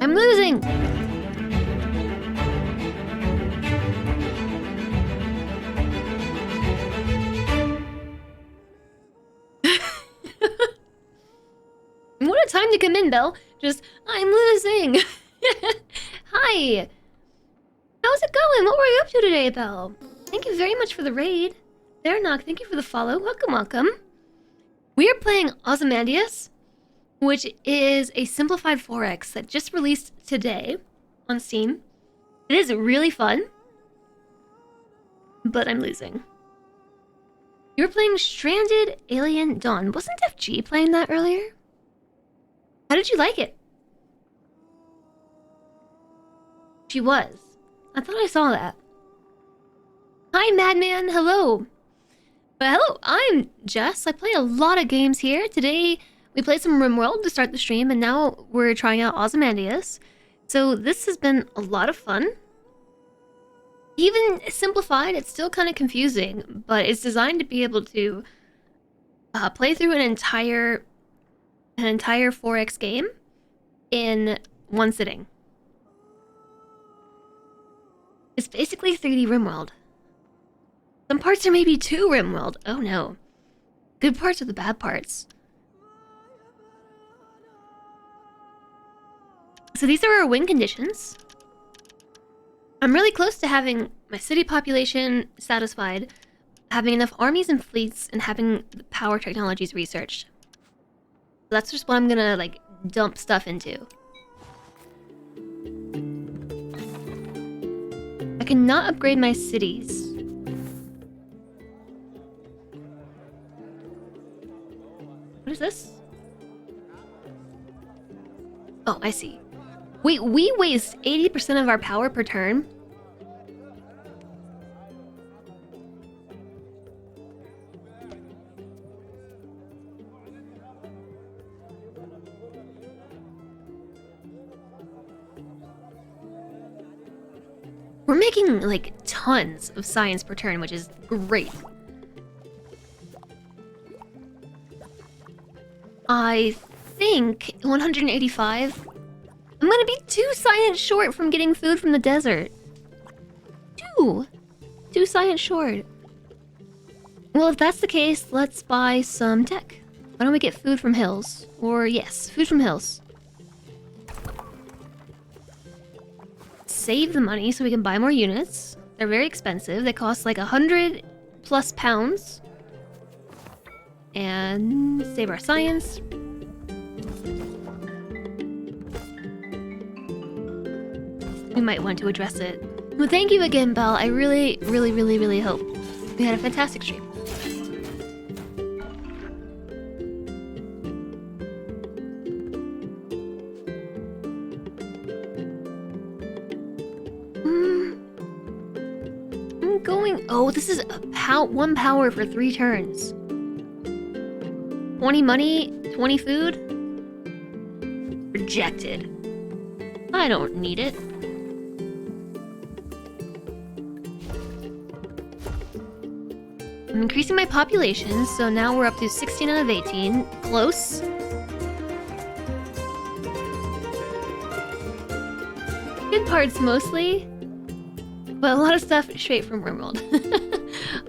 I'm losing! What a time to come in, Belle. Just, I'm losing. Hi. How's it going? What were you up to today, Belle? Thank you very much for the raid. There, Knock, thank you for the follow. Welcome, welcome. We are playing Ozymandias, which is a simplified 4X that just released today on Steam. It is really fun, but I'm losing. You were playing Stranded Alien Dawn. Wasn't FG playing that earlier? How did you like it? She was. I thought I saw that. Hi, Madman. Hello. But hello, I'm Jess. I play a lot of games here. Today, we played some RimWorld to start the stream, and now we're trying out Ozymandias. So this has been a lot of fun. Even simplified, it's still kind of confusing, but it's designed to be able to play through an entire 4X game in one sitting. It's basically 3D RimWorld. Some parts are maybe too RimWorld. Oh no. Good parts are the bad parts. So these are our win conditions. I'm really close to having my city population satisfied, having enough armies and fleets, and having the power technologies researched. So that's just what I'm gonna, like, dump stuff into. I cannot upgrade my cities. What is this? Oh, I see. Wait, we waste 80% of our power per turn? We're making, like, tons of science per turn, which is great. I think 185. I'm gonna be 2 science short from getting food from the desert. 2 science short. Well, if that's the case, let's buy some tech. Why don't we get food from hills? Or yes, food from hills. Save the money so we can buy more units. They're very expensive. They cost like 100 plus pounds. And save our science. We might want to address it. Well, thank you again, Belle. I really, really, really, really hope we had a fantastic stream. I'm going... Oh, this is a 1 power for 3 turns. 20 money, 20 food. Rejected. I don't need it. I'm increasing my population, so now we're up to 16 out of 18. Close. Good parts mostly, but a lot of stuff straight from RimWorld.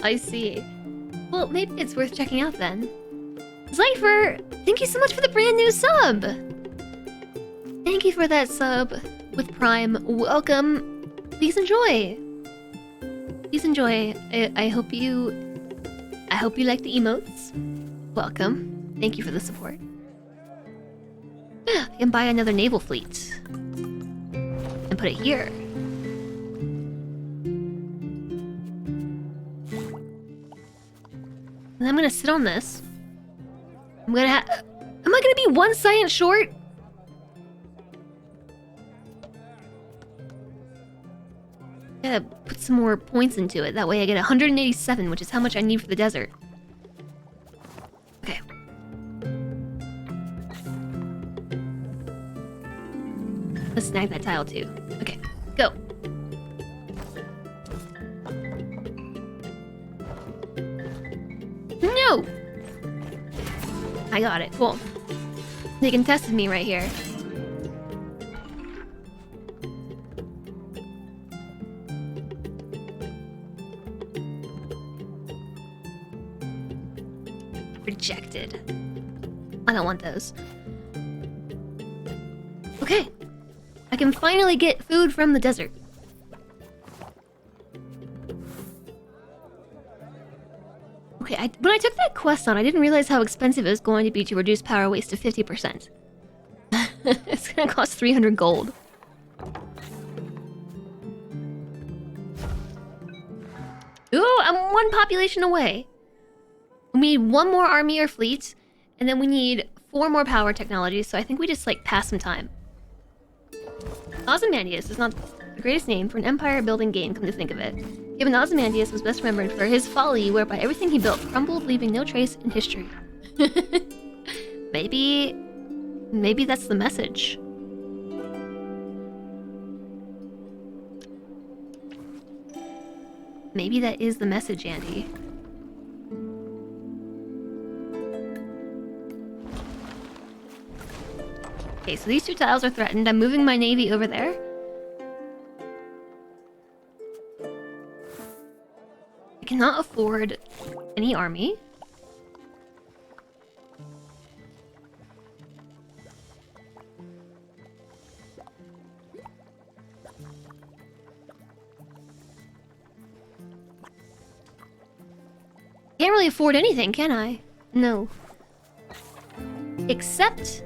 I see. Well, maybe it's worth checking out then. Zypher, thank you so much for the brand new sub! Thank you for that sub with Prime. Welcome. Please enjoy. Please enjoy. I hope you like the emotes. Welcome. Thank you for the support. I can buy another naval fleet. And put it here. And I'm gonna sit on this. Am I gonna be 1 science short? Gotta put some more points into it. That way I get 187, which is how much I need for the desert. Okay. Let's snag that tile too. Okay, go. No! I got it. Cool. They contested me right here. Rejected. I don't want those. Okay. I can finally get food from the desert. Okay, when I took that quest on, I didn't realize how expensive it was going to be to reduce power waste to 50%. It's gonna cost 300 gold. Ooh, I'm one population away. We need one more army or fleet, and then we need 4 more power technologies, so I think we just, like, pass some time. Ozymandias is not the greatest name for an empire-building game, come to think of it. Given Ozymandias was best remembered for his folly, whereby everything he built crumbled, leaving no trace in history. Maybe that's the message. Maybe that is the message, Andy. Okay, so these 2 tiles are threatened. I'm moving my navy over there. I cannot afford any army. Can't really afford anything, can I? No. Except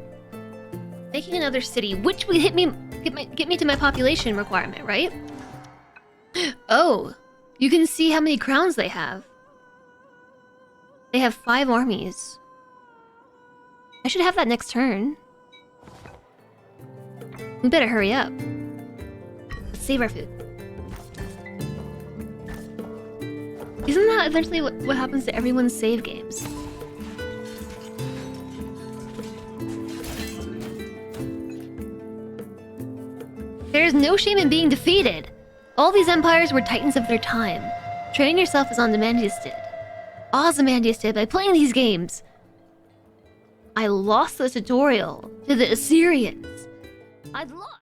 making another city, which would get me to my population requirement, right? Oh, you can see how many crowns they have. They have 5 armies. I should have that next turn. We better hurry up. Let's save our food. Isn't that eventually what happens to everyone's save games? There is no shame in being defeated. All these empires were titans of their time. Train yourself as Ozymandias did. Ozymandias did by playing these games. I lost the tutorial to the Assyrians. I'd lost.